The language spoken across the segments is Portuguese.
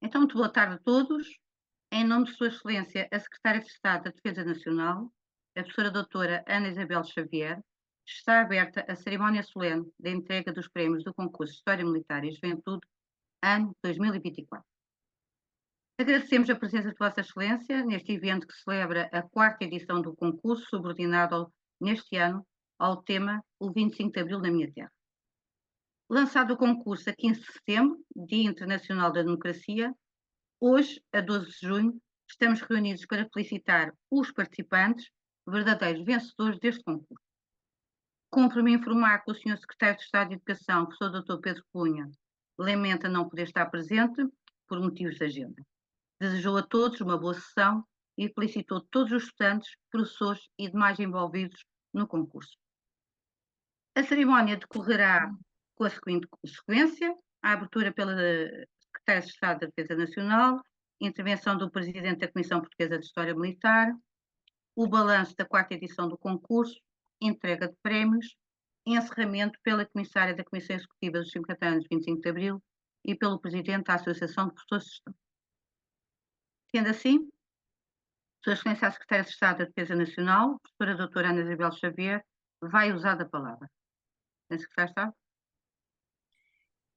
Então, muito boa tarde a todos. Em nome de Sua Excelência, a Secretária de Estado da Defesa Nacional, a professora doutora Ana Isabel Xavier, está aberta a cerimónia solene da entrega dos prémios do concurso de História Militar e Juventude, ano 2024. Agradecemos a presença de Vossa Excelência neste evento que celebra a quarta edição do concurso, subordinado neste ano ao tema O 25 de Abril na Minha Terra. Lançado o concurso a 15 de setembro, Dia Internacional da Democracia, hoje, a 12 de junho, estamos reunidos para felicitar os participantes, verdadeiros vencedores deste concurso. Cumpre-me informar que o Sr. Secretário de Estado de Educação, professor Dr. Pedro Cunha, lamenta não poder estar presente por motivos de agenda. Desejou a todos uma boa sessão e felicitou todos os estudantes, professores e demais envolvidos no concurso. A cerimónia decorrerá com a seguinte sequência: a abertura pela Secretária de Estado da Defesa Nacional, intervenção do Presidente da Comissão Portuguesa de História Militar, o balanço da quarta edição do concurso, entrega de prémios, encerramento pela Comissária da Comissão Executiva dos 50 anos de 25 de Abril e pelo Presidente da Associação de Professores de História. Sendo assim, Sua Excelência a Secretária de Estado da Defesa Nacional, professora doutora Ana Isabel Xavier, vai usar a palavra. Sr. Secretário de Estado?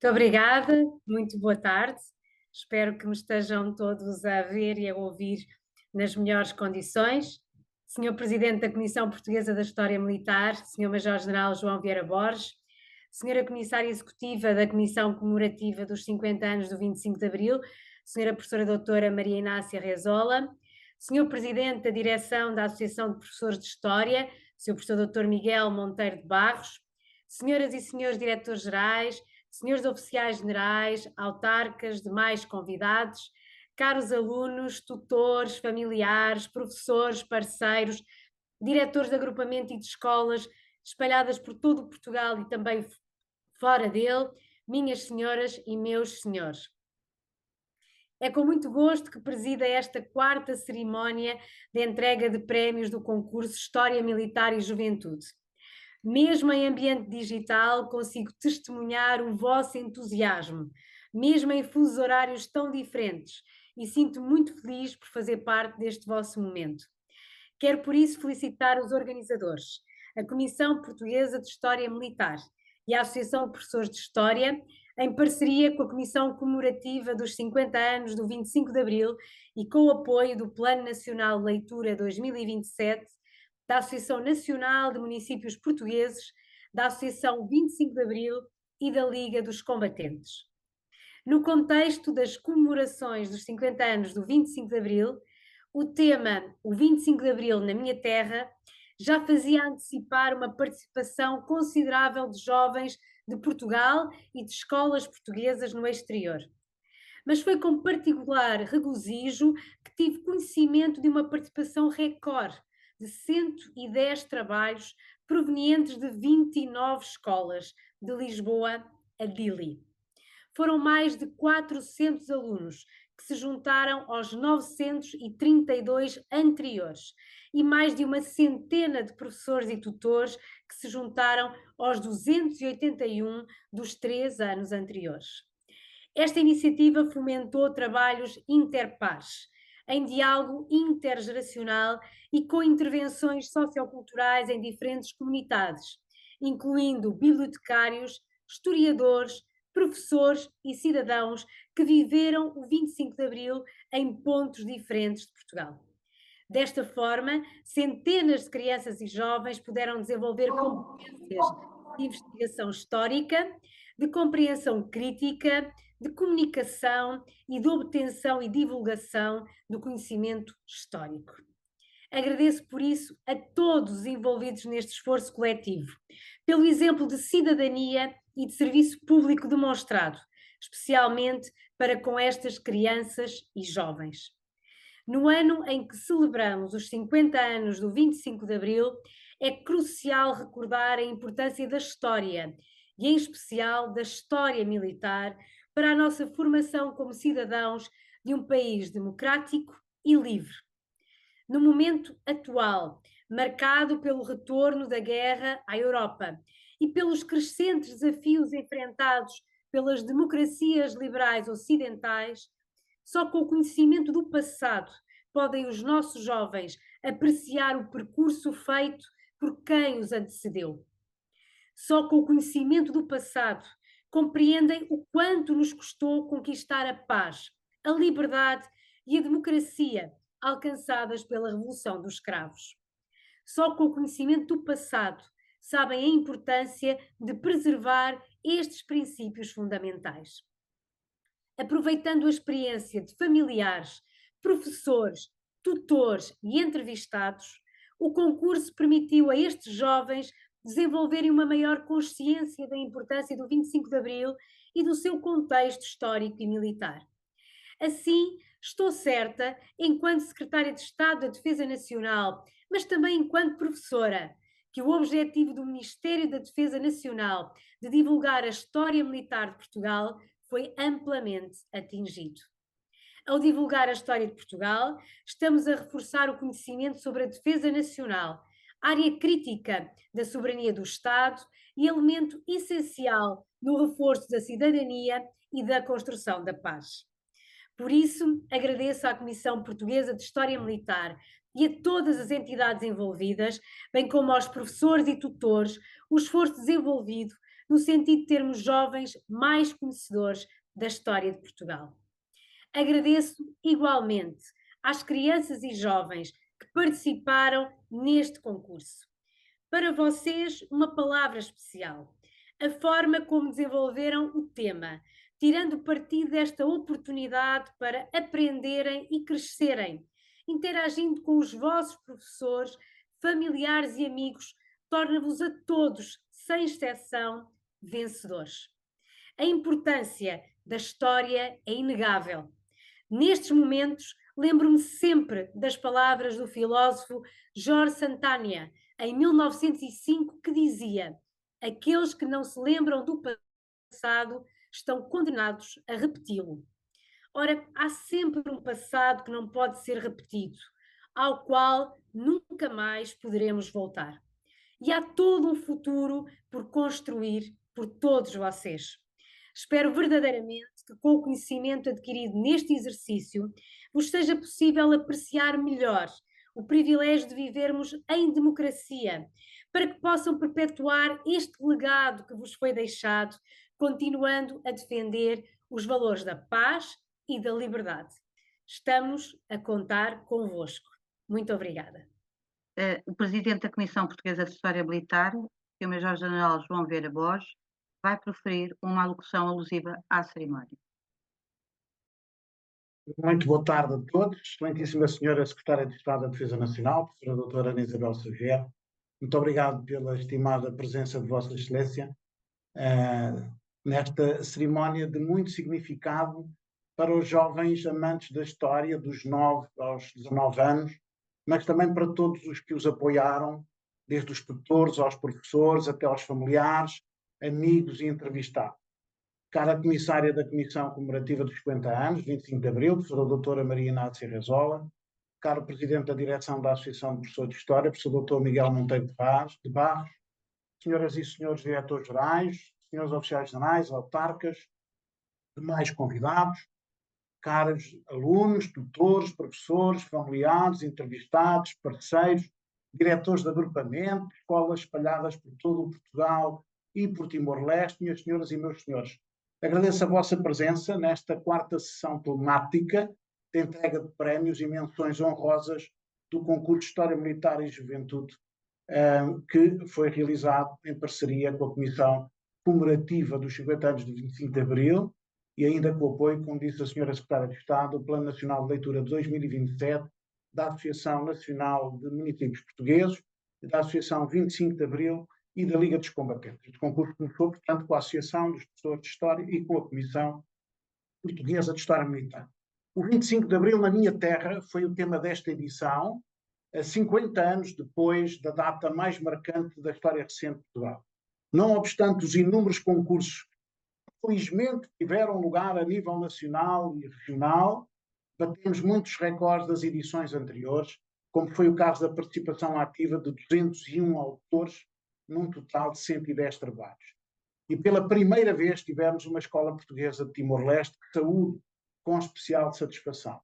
Muito obrigada, muito boa tarde. Espero que me estejam todos a ver e a ouvir nas melhores condições. Senhor Presidente da Comissão Portuguesa da História Militar, Senhor Major-General João Vieira Borges, Senhora Comissária Executiva da Comissão Comemorativa dos 50 anos do 25 de Abril, Senhora Professora Doutora Maria Inácia Rezola, Senhor Presidente da Direção da Associação de Professores de História, Senhor Professor Doutor Miguel Monteiro de Barros, Senhoras e Senhores Diretores-Gerais, Senhores Oficiais Generais, autarcas, demais convidados, caros alunos, tutores, familiares, professores, parceiros, diretores de agrupamento e de escolas espalhadas por todo o Portugal e também fora dele, minhas senhoras e meus senhores. É com muito gosto que presida esta quarta cerimónia de entrega de prémios do concurso História Militar e Juventude. Mesmo em ambiente digital, consigo testemunhar o vosso entusiasmo, mesmo em fusos horários tão diferentes, e sinto muito feliz por fazer parte deste vosso momento. Quero por isso felicitar os organizadores, a Comissão Portuguesa de História Militar e a Associação de Professores de História, em parceria com a Comissão Comemorativa dos 50 anos do 25 de Abril e com o apoio do Plano Nacional de Leitura 2027, da Associação Nacional de Municípios Portugueses, da Associação 25 de Abril e da Liga dos Combatentes. No contexto das comemorações dos 50 anos do 25 de Abril, o tema O 25 de Abril na Minha Terra já fazia antecipar uma participação considerável de jovens de Portugal e de escolas portuguesas no exterior. Mas foi com particular regozijo que tive conhecimento de uma participação recorde de 110 trabalhos provenientes de 29 escolas, de Lisboa a Dili. Foram mais de 400 alunos que se juntaram aos 932 anteriores e mais de uma centena de professores e tutores que se juntaram aos 281 dos 3 anos anteriores. Esta iniciativa fomentou trabalhos interpares, em diálogo intergeracional e com intervenções socioculturais em diferentes comunidades, incluindo bibliotecários, historiadores, professores e cidadãos que viveram o 25 de Abril em pontos diferentes de Portugal. Desta forma, centenas de crianças e jovens puderam desenvolver competências de investigação histórica, de compreensão crítica, de comunicação e de obtenção e divulgação do conhecimento histórico. Agradeço por isso a todos os envolvidos neste esforço coletivo, pelo exemplo de cidadania e de serviço público demonstrado, especialmente para com estas crianças e jovens. No ano em que celebramos os 50 anos do 25 de Abril, é crucial recordar a importância da história, e em especial da história militar, para a nossa formação como cidadãos de um país democrático e livre. No momento atual, marcado pelo retorno da guerra à Europa e pelos crescentes desafios enfrentados pelas democracias liberais ocidentais, Só com o conhecimento do passado podem os nossos jovens apreciar o percurso feito por quem os antecedeu. Só com o conhecimento do passado compreendem o quanto nos custou conquistar a paz, a liberdade e a democracia alcançadas pela Revolução dos Escravos. Só com o conhecimento do passado sabem a importância de preservar estes princípios fundamentais. Aproveitando a experiência de familiares, professores, tutores e entrevistados, o concurso permitiu a estes jovens desenvolverem uma maior consciência da importância do 25 de Abril e do seu contexto histórico e militar. Assim, estou certa, enquanto Secretária de Estado da Defesa Nacional, mas também enquanto professora, que o objetivo do Ministério da Defesa Nacional de divulgar a história militar de Portugal foi amplamente atingido. Ao divulgar a história de Portugal, estamos a reforçar o conhecimento sobre a defesa nacional, área crítica da soberania do Estado e elemento essencial no reforço da cidadania e da construção da paz. Por isso, agradeço à Comissão Portuguesa de História Militar e a todas as entidades envolvidas, bem como aos professores e tutores, o esforço desenvolvido no sentido de termos jovens mais conhecedores da história de Portugal. Agradeço igualmente às crianças e jovens que participaram neste concurso. Para vocês, uma palavra especial. A forma como desenvolveram o tema, tirando partido desta oportunidade para aprenderem e crescerem, interagindo com os vossos professores, familiares e amigos, torna-vos a todos, sem exceção, vencedores. A importância da história é inegável. Nestes momentos, lembro-me sempre das palavras do filósofo Jorge Santana, em 1905, que dizia: aqueles que não se lembram do passado estão condenados a repeti-lo. Ora, há sempre um passado que não pode ser repetido, ao qual nunca mais poderemos voltar. E há todo um futuro por construir por todos vocês. Espero verdadeiramente que, com o conhecimento adquirido neste exercício, vos seja possível apreciar melhor o privilégio de vivermos em democracia, para que possam perpetuar este legado que vos foi deixado, continuando a defender os valores da paz e da liberdade. Estamos a contar convosco. Muito obrigada. O Presidente da Comissão Portuguesa de História Militar, o Major-General João Vieira Borges, vai proferir uma alocução alusiva à cerimónia. Muito boa tarde a todos. Excelentíssima Senhora Secretária de Estado da Defesa Nacional, Professora Doutora Ana Isabel Xavier, muito obrigado pela estimada presença de Vossa Excelência nesta cerimónia de muito significado para os jovens amantes da história, dos 9 aos 19 anos, mas também para todos os que os apoiaram, desde os tutores aos professores, até aos familiares, amigos e entrevistados. Cara Comissária da Comissão Comemorativa dos 50 anos, 25 de Abril, Professora Doutora Maria Inácia Rezola, caro Presidente da Direção da Associação de Professores de História, Professor Doutor Miguel Monteiro de Barros, senhoras e senhores diretores gerais, senhores oficiais generais, autarcas, demais convidados, caros alunos, tutores, professores, familiares, entrevistados, parceiros, diretores de agrupamento, escolas espalhadas por todo o Portugal e por Timor-Leste, minhas senhoras e meus senhores. Agradeço a vossa presença nesta quarta sessão temática de entrega de prémios e menções honrosas do concurso de História Militar e Juventude, que foi realizado em parceria com a Comissão Comemorativa dos 50 anos de 25 de Abril e ainda com o apoio, como disse a Senhora Secretária de Estado, do Plano Nacional de Leitura de 2027 da Associação Nacional de Municípios Portugueses, da Associação 25 de Abril e da Liga dos Combatentes. Este concurso começou, portanto, com a Associação dos Professores de História e com a Comissão Portuguesa de História Militar. O 25 de Abril, na minha terra, foi o tema desta edição, 50 anos depois da data mais marcante da história recente de Portugal. Não obstante os inúmeros concursos que, felizmente, tiveram lugar a nível nacional e regional, batemos muitos recordes das edições anteriores, como foi o caso da participação ativa de 201 autores, num total de 110 trabalhos. E pela primeira vez tivemos uma escola portuguesa de Timor-Leste que saúde com especial satisfação.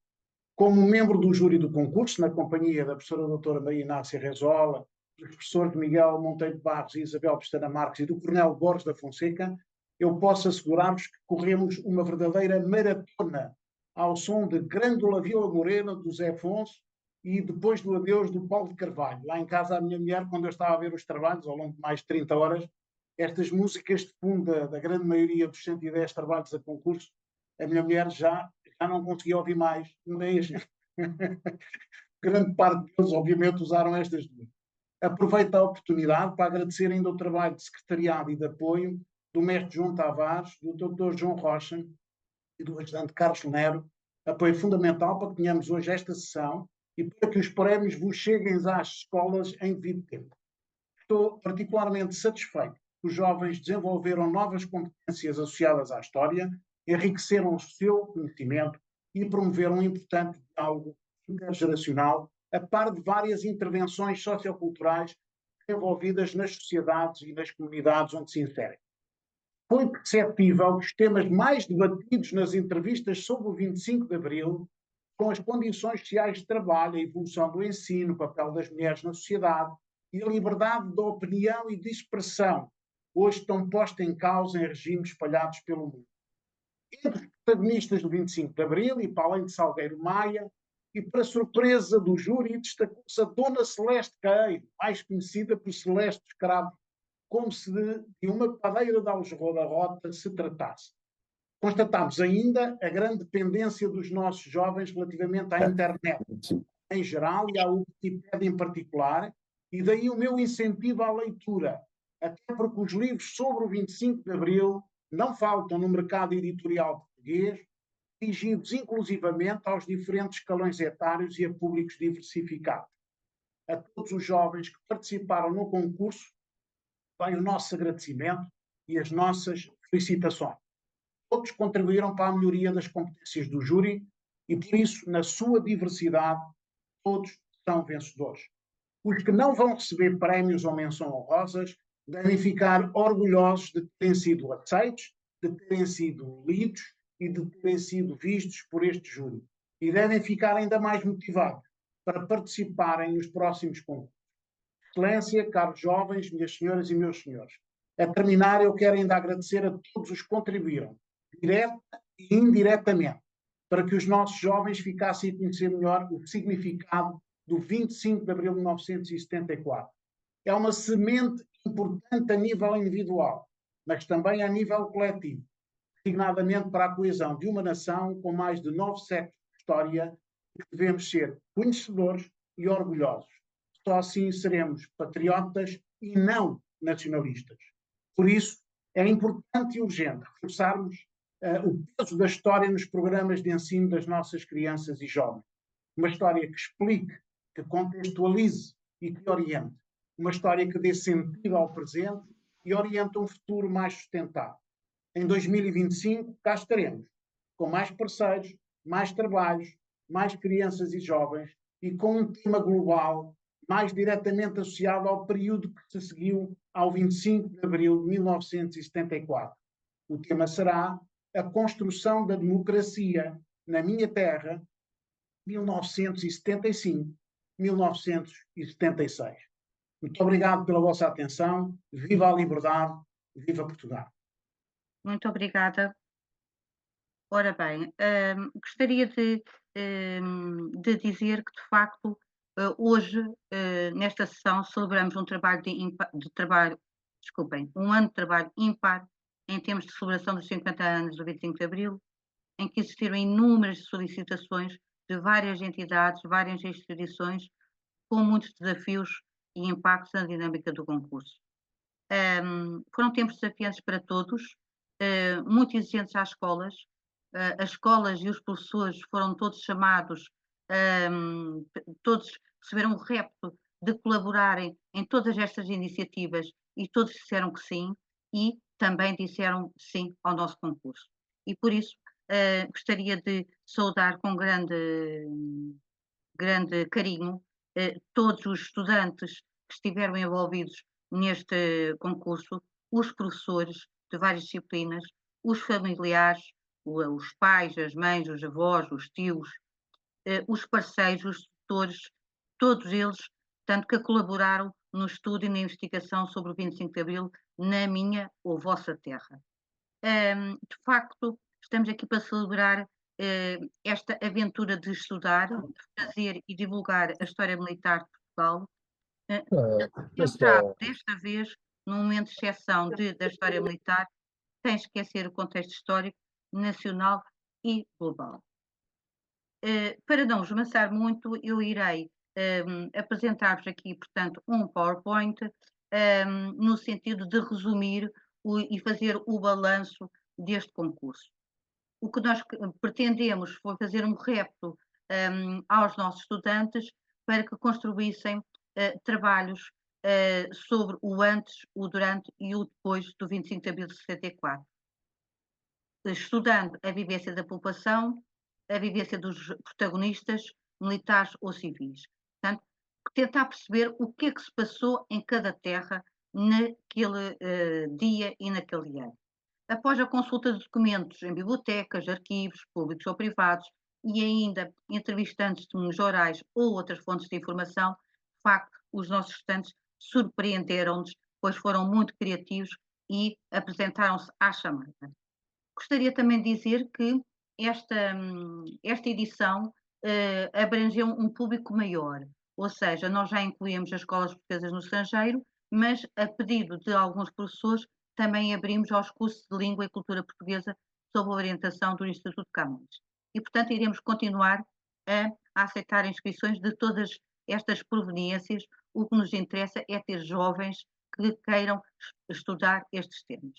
Como membro do júri do concurso, na companhia da professora doutora Maria Inácia Rezola, dos professores Miguel Monteiro de Barros e Isabel Pestana Marques e do Coronel Borges da Fonseca, eu posso assegurar-vos que corremos uma verdadeira maratona ao som de Grândola Vila Morena, do Zé Afonso, e depois do adeus do Paulo de Carvalho. Lá em casa, a minha mulher, quando eu estava a ver os trabalhos, ao longo de mais de 30 horas, estas músicas de fundo da grande maioria dos 110 trabalhos a concurso, a minha mulher já não conseguia ouvir mais, mas grande parte deles, obviamente, usaram estas duas. Aproveito a oportunidade para agradecer ainda o trabalho de secretariado e de apoio do mestre João Tavares, do Dr. João Rocha e do ajudante Carlos Nero, apoio fundamental para que tenhamos hoje esta sessão e para que os prémios vos cheguem às escolas em devido tempo. Estou particularmente satisfeito que os jovens desenvolveram novas competências associadas à história, enriqueceram o seu conhecimento e promoveram um importante diálogo intergeracional, a par de várias intervenções socioculturais desenvolvidas nas sociedades e nas comunidades onde se inserem. Foi perceptível que os temas mais debatidos nas entrevistas sobre o 25 de Abril são as condições sociais de trabalho, a evolução do ensino, o papel das mulheres na sociedade e a liberdade de opinião e de expressão, hoje estão postas em causa em regimes espalhados pelo mundo. Entre os protagonistas do 25 de Abril, e para além de Salgueiro Maia, e para surpresa do júri, destacou-se a Dona Celeste Queiro, mais conhecida por Celeste Escravo, como se de uma padeira de Algerro da Rota se tratasse. Constatámos ainda a grande dependência dos nossos jovens relativamente à internet em geral e à Wikipédia em particular, e daí o meu incentivo à leitura, até porque os livros sobre o 25 de Abril não faltam no mercado editorial português, dirigidos inclusivamente aos diferentes escalões etários e a públicos diversificados. A todos os jovens que participaram no concurso, vai o nosso agradecimento e as nossas felicitações. Todos contribuíram para a melhoria das competências do júri e, por isso, na sua diversidade, todos são vencedores. Os que não vão receber prémios ou menção honrosas devem ficar orgulhosos de terem sido aceitos, de terem sido lidos e de terem sido vistos por este júri. E devem ficar ainda mais motivados para participarem nos próximos concursos. Excelência, caros jovens, minhas senhoras e meus senhores, a terminar eu quero ainda agradecer a todos os que contribuíram, direta e indiretamente, para que os nossos jovens ficassem a conhecer melhor o significado do 25 de abril de 1974. É uma semente importante a nível individual, mas também a nível coletivo, designadamente para a coesão de uma nação com mais de 9 séculos de história, que devemos ser conhecedores e orgulhosos. Só assim seremos patriotas e não nacionalistas. Por isso, é importante e urgente reforçarmos o peso da história nos programas de ensino das nossas crianças e jovens. Uma história que explique, que contextualize e que oriente. Uma história que dê sentido ao presente e oriente um futuro mais sustentável. Em 2025, cá estaremos, com mais parceiros, mais trabalhos, mais crianças e jovens e com um tema global mais diretamente associado ao período que se seguiu ao 25 de abril de 1974. O tema será a construção da democracia na minha terra, 1975-1976. Muito obrigado pela vossa atenção. Viva a liberdade, viva Portugal. Muito obrigada. Ora bem, gostaria de dizer que, de facto, hoje, nesta sessão, celebramos um ano de trabalho ímpar em termos de celebração dos 50 anos do 25 de Abril, em que existiram inúmeras solicitações de várias entidades, várias instituições, com muitos desafios e impactos na dinâmica do concurso. Foram tempos desafiantes para todos, muito exigentes às escolas. As escolas e os professores foram todos chamados, todos receberam o repto de colaborarem em todas estas iniciativas e todos disseram que sim e também disseram sim ao nosso concurso. E por isso gostaria de saudar com grande carinho todos os estudantes que estiveram envolvidos neste concurso, os professores de várias disciplinas, os familiares, os pais, as mães, os avós, os tios, os parceiros, os tutores, todos eles, tanto que colaboraram no estudo e na investigação sobre o 25 de Abril na minha ou vossa terra. De facto, estamos aqui para celebrar esta aventura de estudar, de fazer e divulgar a história militar de Portugal, centrado desta vez num momento de exceção da história militar, sem esquecer o contexto histórico, nacional e global. Para não vos amassar muito, eu irei apresentar-vos aqui, portanto, um PowerPoint no sentido de resumir e fazer o balanço deste concurso. O que nós pretendemos foi fazer um repto aos nossos estudantes para que construíssem trabalhos sobre o antes, o durante e o depois do 25 de abril de 64, estudando a vivência da população, a vivência dos protagonistas, militares ou civis. Portanto, tentar perceber o que é que se passou em cada terra naquele dia e naquele ano. Após a consulta de documentos em bibliotecas, arquivos, públicos ou privados, e ainda entrevistando testemunhos orais ou outras fontes de informação, de facto, os nossos estudantes surpreenderam-nos, pois foram muito criativos e apresentaram-se à chamada. Gostaria também de dizer que esta edição abrangeu um público maior, ou seja, nós já incluímos as escolas portuguesas no estrangeiro, mas a pedido de alguns professores também abrimos aos cursos de Língua e Cultura Portuguesa sob a orientação do Instituto Camões. E, portanto, iremos continuar a aceitar inscrições de todas estas proveniências. O que nos interessa é ter jovens que queiram estudar estes temas.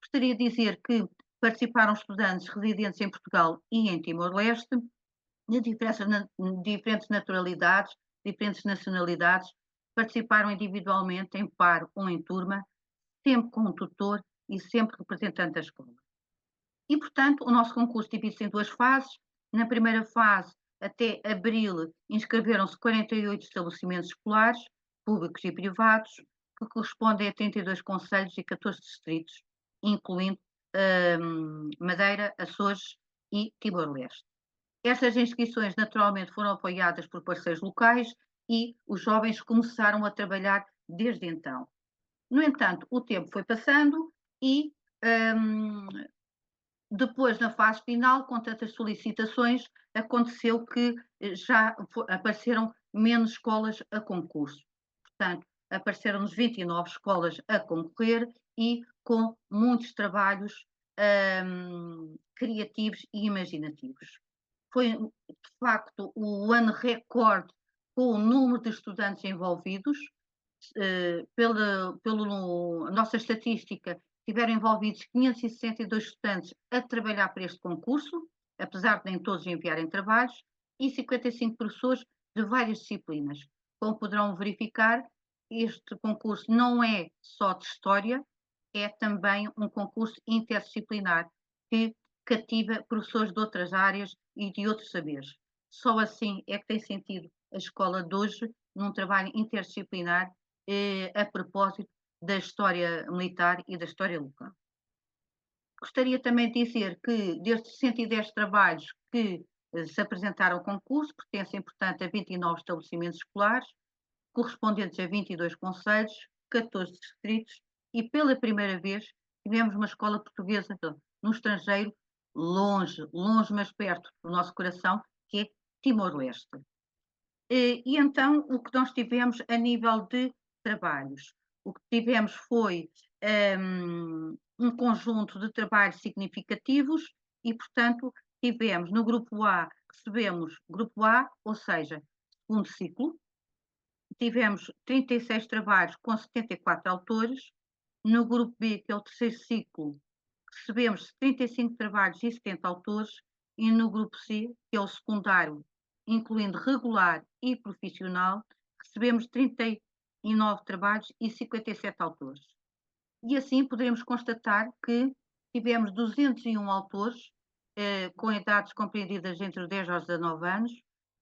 Gostaria de dizer que participaram estudantes residentes em Portugal e em Timor-Leste, de diferentes naturalidades, diferentes nacionalidades, participaram individualmente, em par ou em turma, sempre com um tutor e sempre representante da escola. E, portanto, o nosso concurso divide-se em duas fases. Na primeira fase, até abril, inscreveram-se 48 estabelecimentos escolares, públicos e privados, que correspondem a 32 concelhos e 14 distritos, incluindo Madeira, Açores e Timor-Leste. Estas inscrições naturalmente foram apoiadas por parceiros locais e os jovens começaram a trabalhar desde então. No entanto, o tempo foi passando e depois, na fase final, com tantas solicitações, aconteceu que já apareceram menos escolas a concurso. Portanto, apareceram-nos 29 escolas a concorrer e com muitos trabalhos criativos e imaginativos. Foi, de facto, o ano recorde com o número de estudantes envolvidos. Pela nossa estatística, tiveram envolvidos 562 estudantes a trabalhar para este concurso, apesar de nem todos enviarem trabalhos, e 55 professores de várias disciplinas. Como poderão verificar, este concurso não é só de história, é também um concurso interdisciplinar que cativa professores de outras áreas e de outros saberes. Só assim é que tem sentido a escola de hoje num trabalho interdisciplinar a propósito da história militar e da história local. Gostaria também de dizer que destes 110 trabalhos que se apresentaram ao concurso, pertencem, portanto, a 29 estabelecimentos escolares, correspondentes a 22 concelhos, 14 distritos, e pela primeira vez tivemos uma escola portuguesa no estrangeiro, longe, longe, mas perto do nosso coração, que é Timor-Leste. E então, o que nós tivemos a nível de trabalhos? O que tivemos foi um conjunto de trabalhos significativos e, portanto, tivemos no grupo A, recebemos grupo A, ou seja, segundo ciclo, tivemos 36 trabalhos com 74 autores. No grupo B, que é o terceiro ciclo, recebemos 35 trabalhos e 70 autores. E no grupo C, que é o secundário, incluindo regular e profissional, recebemos 39 trabalhos e 57 autores. E assim poderemos constatar que tivemos 201 autores com idades compreendidas entre os 10 aos 19 anos,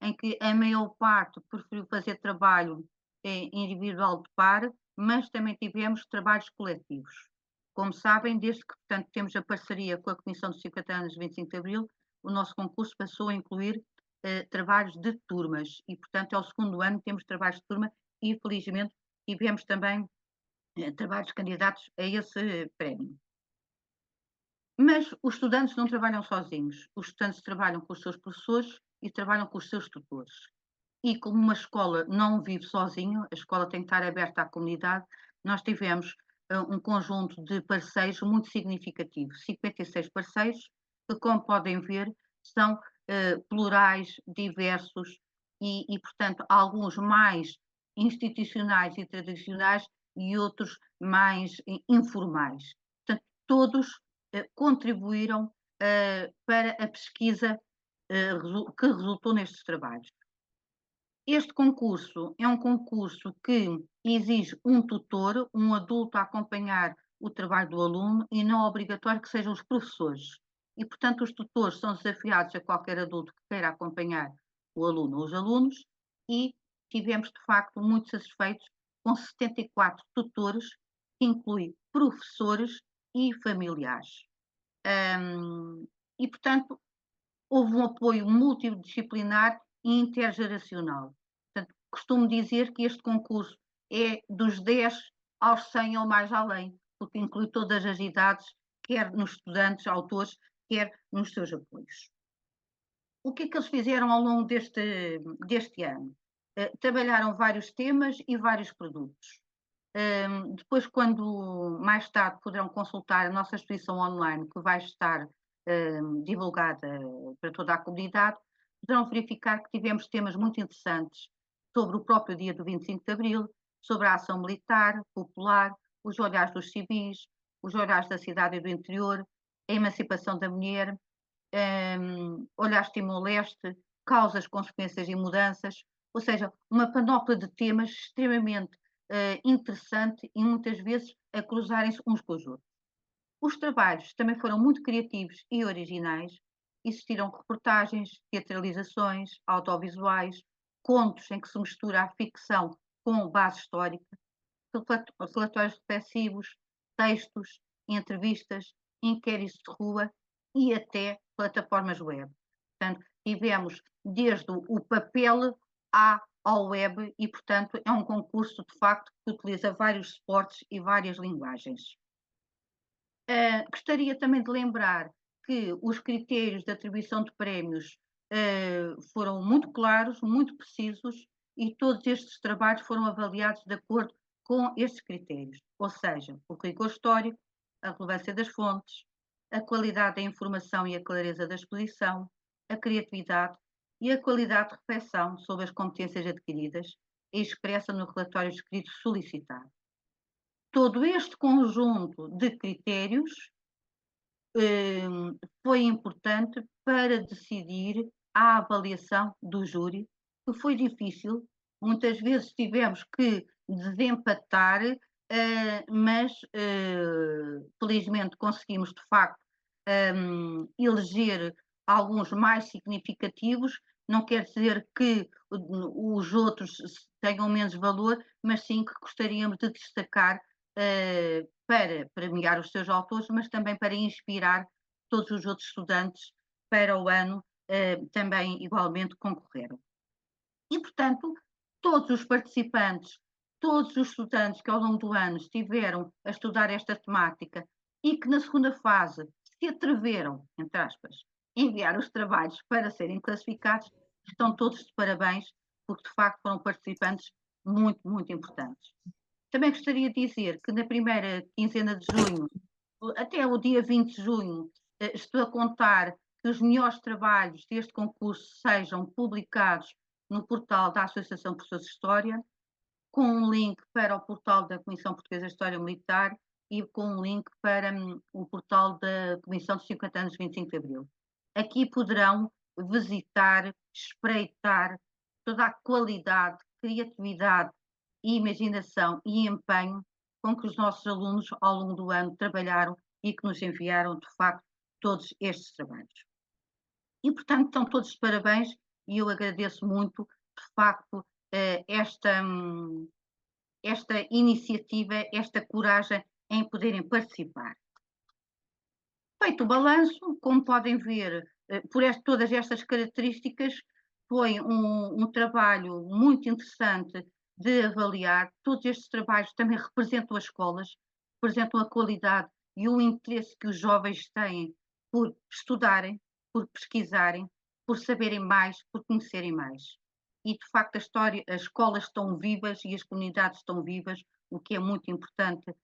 em que a maior parte preferiu fazer trabalho individual de par, mas também tivemos trabalhos coletivos. Como sabem, desde que, portanto, temos a parceria com a Comissão dos 50 anos de 25 de Abril, o nosso concurso passou a incluir trabalhos de turmas e, portanto, é o segundo ano que temos trabalhos de turma e, felizmente, tivemos também trabalhos candidatos a esse prémio. Mas os estudantes não trabalham sozinhos, os estudantes trabalham com os seus professores e trabalham com os seus tutores. E como uma escola não vive sozinho, a escola tem que estar aberta à comunidade, nós tivemos um conjunto de parceiros muito significativo, 56 parceiros, que, como podem ver, são plurais, diversos e, portanto, alguns mais institucionais e tradicionais e outros mais informais. Portanto, todos contribuíram para a pesquisa que resultou nestes trabalhos. Este concurso é um concurso que exige um tutor, um adulto a acompanhar o trabalho do aluno e não é obrigatório que sejam os professores. E, portanto, os tutores são desafiados a qualquer adulto que queira acompanhar o aluno ou os alunos e tivemos, de facto, muito satisfeitos com 74 tutores, que inclui professores e familiares. E, portanto, houve um apoio multidisciplinar e intergeracional. Portanto, costumo dizer que este concurso é dos 10 aos 100 ou mais além, porque inclui todas as idades, quer nos estudantes, autores, quer nos seus apoios. O que é que eles fizeram ao longo deste ano? Trabalharam vários temas e vários produtos. Depois, quando mais tarde poderão consultar a nossa exposição online, que vai estar divulgada para toda a comunidade, poderão verificar que tivemos temas muito interessantes sobre o próprio dia do 25 de Abril, sobre a ação militar, popular, os olhares dos civis, os olhares da cidade e do interior, a emancipação da mulher, olhares Timor-Leste, causas, consequências e mudanças, ou seja, uma panóplia de temas extremamente interessante e muitas vezes a cruzarem-se uns com os outros. Os trabalhos também foram muito criativos e originais. Existiram reportagens, teatralizações, audiovisuais, contos em que se mistura a ficção com base histórica, relatórios reflexivos, textos, entrevistas, inquéritos de rua e até plataformas web. Portanto, tivemos desde o papel ao web e, portanto, é um concurso, de facto, que utiliza vários suportes e várias linguagens. Gostaria também de lembrar que os critérios de atribuição de prémios foram muito claros, muito precisos e todos estes trabalhos foram avaliados de acordo com estes critérios, ou seja, o rigor histórico, a relevância das fontes, a qualidade da informação e a clareza da exposição, a criatividade e a qualidade de reflexão sobre as competências adquiridas e expressa no relatório escrito solicitado. Todo este conjunto de critérios foi importante para decidir a avaliação do júri, que foi difícil. Muitas vezes tivemos que desempatar, mas felizmente conseguimos, de facto, eleger alguns mais significativos. Não quer dizer que os outros tenham menos valor, mas sim que gostaríamos de destacar para premiar os seus autores, mas também para inspirar todos os outros estudantes para o ano também igualmente concorreram. E, portanto, todos os participantes, todos os estudantes que ao longo do ano estiveram a estudar esta temática e que na segunda fase se atreveram, entre aspas, a enviar os trabalhos para serem classificados, estão todos de parabéns, porque de facto foram participantes muito, muito importantes. Também gostaria de dizer que na primeira quinzena de junho, até o dia 20 de junho, estou a contar que os melhores trabalhos deste concurso sejam publicados no portal da Associação de Professores de História, com um link para o portal da Comissão Portuguesa de História Militar e com um link para o portal da Comissão dos 50 anos de 25 de Abril. Aqui poderão visitar, espreitar toda a qualidade, criatividade, imaginação e empenho com que os nossos alunos ao longo do ano trabalharam e que nos enviaram, de facto, todos estes trabalhos. E, portanto, estão todos de parabéns e eu agradeço muito, de facto, esta iniciativa, esta coragem em poderem participar. Feito o balanço, como podem ver, todas estas características, foi um trabalho muito interessante de avaliar. Todos estes trabalhos também representam as escolas, representam a qualidade e o interesse que os jovens têm por estudarem, por pesquisarem, por saberem mais, por conhecerem mais. E, de facto, as escolas estão vivas e as comunidades estão vivas, o que é muito importante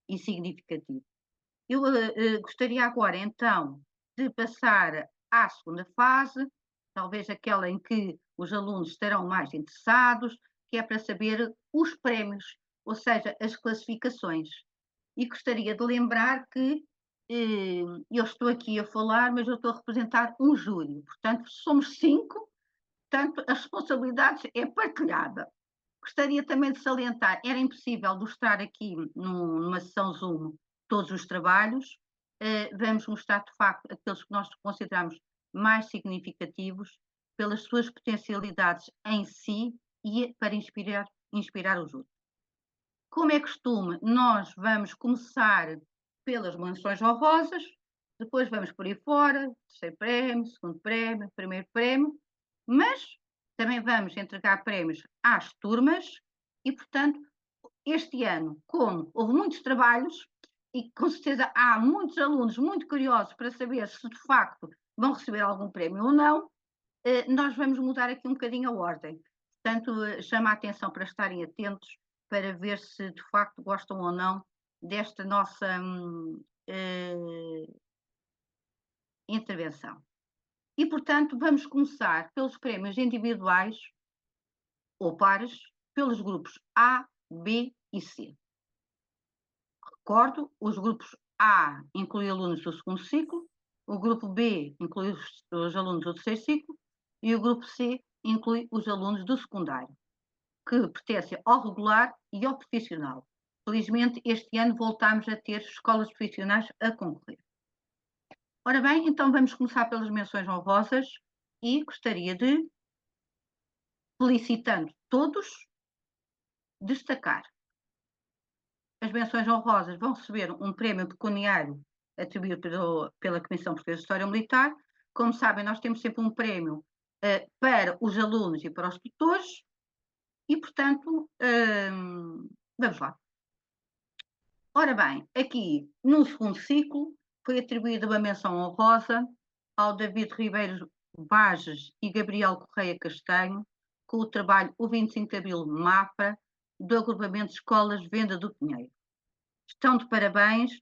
e significativo. Eu gostaria agora, então, de passar à segunda fase, talvez aquela em que os alunos estarão mais interessados, que é para saber os prémios, ou seja, as classificações. E gostaria de lembrar que eu estou aqui a falar, mas eu estou a representar um júri, portanto, somos 5, portanto, a responsabilidade é partilhada. Gostaria também de salientar, era impossível mostrar aqui numa sessão Zoom todos os trabalhos, vamos mostrar de facto aqueles que nós consideramos mais significativos pelas suas potencialidades em si e para inspirar os outros. Como é costume, nós vamos começar pelas menções honrosas, depois vamos por aí fora, terceiro prémio, segundo prémio, primeiro prémio, mas também vamos entregar prémios às turmas e, portanto, este ano, como houve muitos trabalhos e com certeza há muitos alunos muito curiosos para saber se de facto vão receber algum prémio ou não, nós vamos mudar aqui um bocadinho a ordem. Portanto, chama a atenção para estarem atentos para ver se de facto gostam ou não desta nossa intervenção. E, portanto, vamos começar pelos prémios individuais ou pares, pelos grupos A, B e C. Recordo, os grupos A incluem alunos do segundo ciclo, o grupo B inclui os alunos do terceiro ciclo e o grupo C inclui os alunos do secundário, que pertencem ao regular e ao profissional. Felizmente, este ano voltamos a ter escolas profissionais a concorrer. Ora bem, então vamos começar pelas menções honrosas e gostaria de, felicitando todos, destacar. As menções honrosas vão receber um prémio pecuniário atribuído pela Comissão Portuguesa de História Militar. Como sabem, nós temos sempre um prémio para os alunos e para os tutores e, portanto, vamos lá. Ora bem, aqui no segundo ciclo foi atribuída uma menção honrosa ao David Ribeiro Bages e Gabriel Correia Castanho, com o trabalho O 25 de Abril Mafra, do agrupamento de escolas Venda do Pinheiro. Estão de parabéns,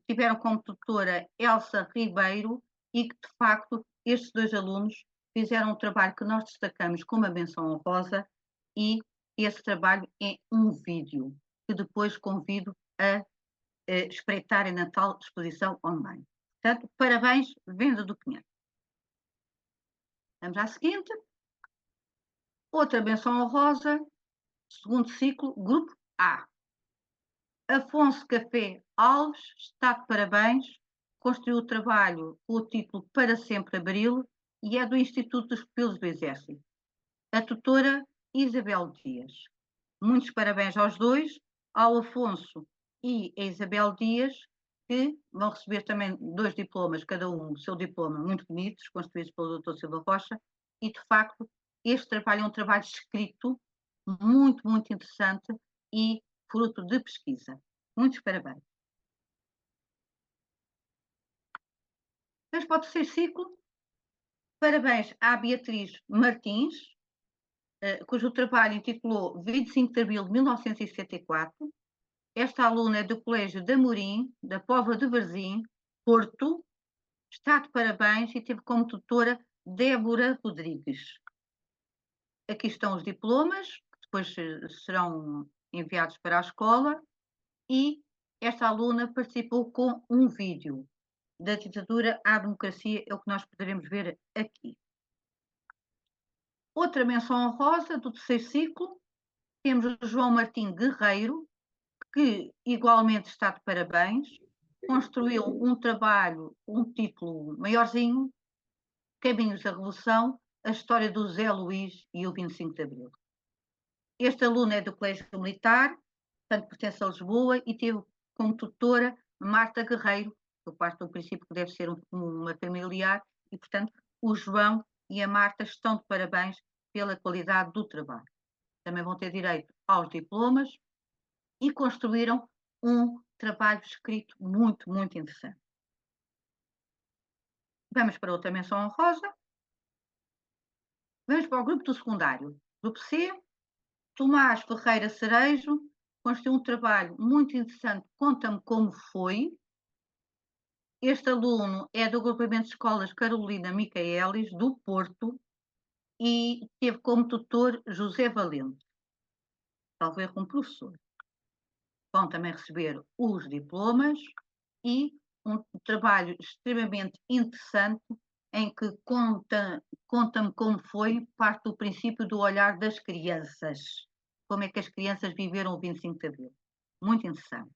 tiveram como tutora Elsa Ribeiro e que, de facto, estes dois alunos fizeram um trabalho que nós destacamos como a menção honrosa e esse trabalho é um vídeo que depois convido a espreitarem na tal exposição online. Portanto, parabéns, Venda do Pinheiro. Vamos à seguinte. Outra menção honrosa, segundo ciclo, grupo A. Afonso Café Alves está de parabéns, construiu o trabalho com o título Para Sempre Abril e é do Instituto dos Pupilos do Exército. A tutora Isabel Dias. Muitos parabéns aos dois, ao Afonso e a Isabel Dias, que vão receber também 2 diplomas, cada um o seu diploma, muito bonitos, construídos pelo Dr. Silva Rocha, e de facto este trabalho é um trabalho escrito, muito, muito interessante e fruto de pesquisa. Muitos parabéns. Mas para o terceiro ciclo, parabéns à Beatriz Martins, cujo trabalho intitulou 25 de Abril de 1964. Esta aluna é do Colégio de Amorim, da Póvoa de Varzim, Porto, está de parabéns e teve como tutora Débora Rodrigues. Aqui estão os diplomas, que depois serão enviados para a escola, e esta aluna participou com um vídeo da ditadura à democracia, é o que nós poderemos ver aqui. Outra menção honrosa do terceiro ciclo, temos o João Martim Guerreiro, que igualmente está de parabéns, construiu um trabalho, um título maiorzinho, Caminhos da Revolução, a história do Zé Luís e o 25 de Abril. Este aluno é do Colégio Militar, portanto, pertence a Lisboa e teve como tutora Marta Guerreiro, eu parto do princípio que deve ser uma familiar, e, portanto, o João e a Marta estão de parabéns pela qualidade do trabalho. Também vão ter direito aos diplomas e construíram um trabalho escrito muito, muito interessante. Vamos para outra menção honrosa. Vamos para o grupo do secundário. Grupo C, Tomás Ferreira Cerejo construiu um trabalho muito interessante, conta-me como foi. Este aluno é do agrupamento de escolas Carolina Micaelis, do Porto, e teve como tutor José Valente, talvez como professor. Vão também receber os diplomas e um trabalho extremamente interessante em que conta-me como foi, parte do princípio do olhar das crianças. Como é que as crianças viveram o 25 de Abril. Muito interessante.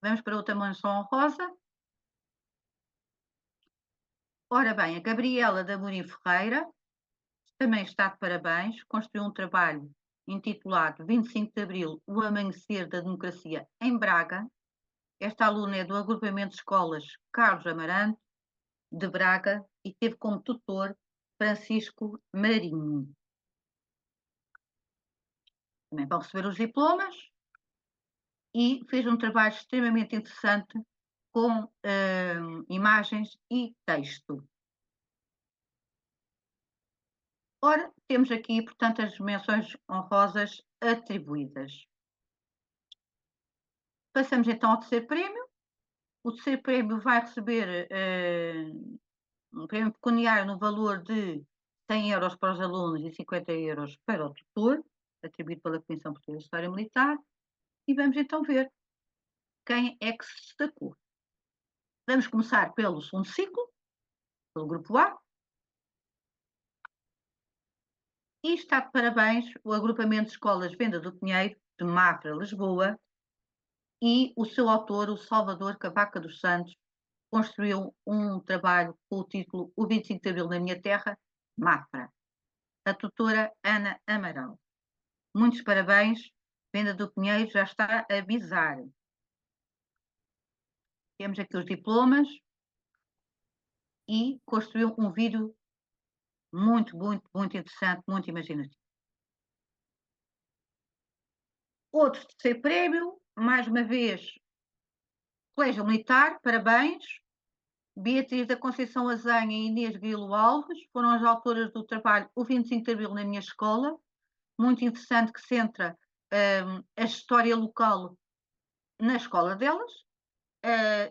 Vamos para outra menção honrosa. Ora bem, a Gabriela da Amorim Ferreira também está de parabéns, construiu um trabalho intitulado 25 de Abril, o amanhecer da democracia em Braga. Esta aluna é do agrupamento de escolas Carlos Amarante, de Braga, e teve como tutor Francisco Marinho. Também vão receber os diplomas e fez um trabalho extremamente interessante com imagens e texto. Ora, temos aqui, portanto, as menções honrosas atribuídas. Passamos então ao terceiro prémio. O terceiro prémio vai receber um prémio pecuniário no valor de 100 euros para os alunos e 50 euros para o tutor, atribuído pela Comissão Portuguesa de História Militar. E vamos então ver quem é que se destacou. Vamos começar pelo segundo ciclo, pelo grupo A. E está de parabéns o agrupamento de escolas Venda do Pinheiro, de Mafra, Lisboa, e o seu autor, o Salvador Cavaca dos Santos, construiu um trabalho com o título O 25 de Abril na Minha Terra, Mafra. A tutora Ana Amaral. Muitos parabéns, Venda do Pinheiro já está a avisar. Temos aqui os diplomas e construiu um vídeo muito, muito, muito interessante, muito imaginativo. Outro terceiro prémio, mais uma vez, Colégio Militar, parabéns. Beatriz da Conceição Azanha e Inês Guilo Alves foram as autoras do trabalho O 25 de Abril na Minha Escola, muito interessante, que centra a história local na escola delas.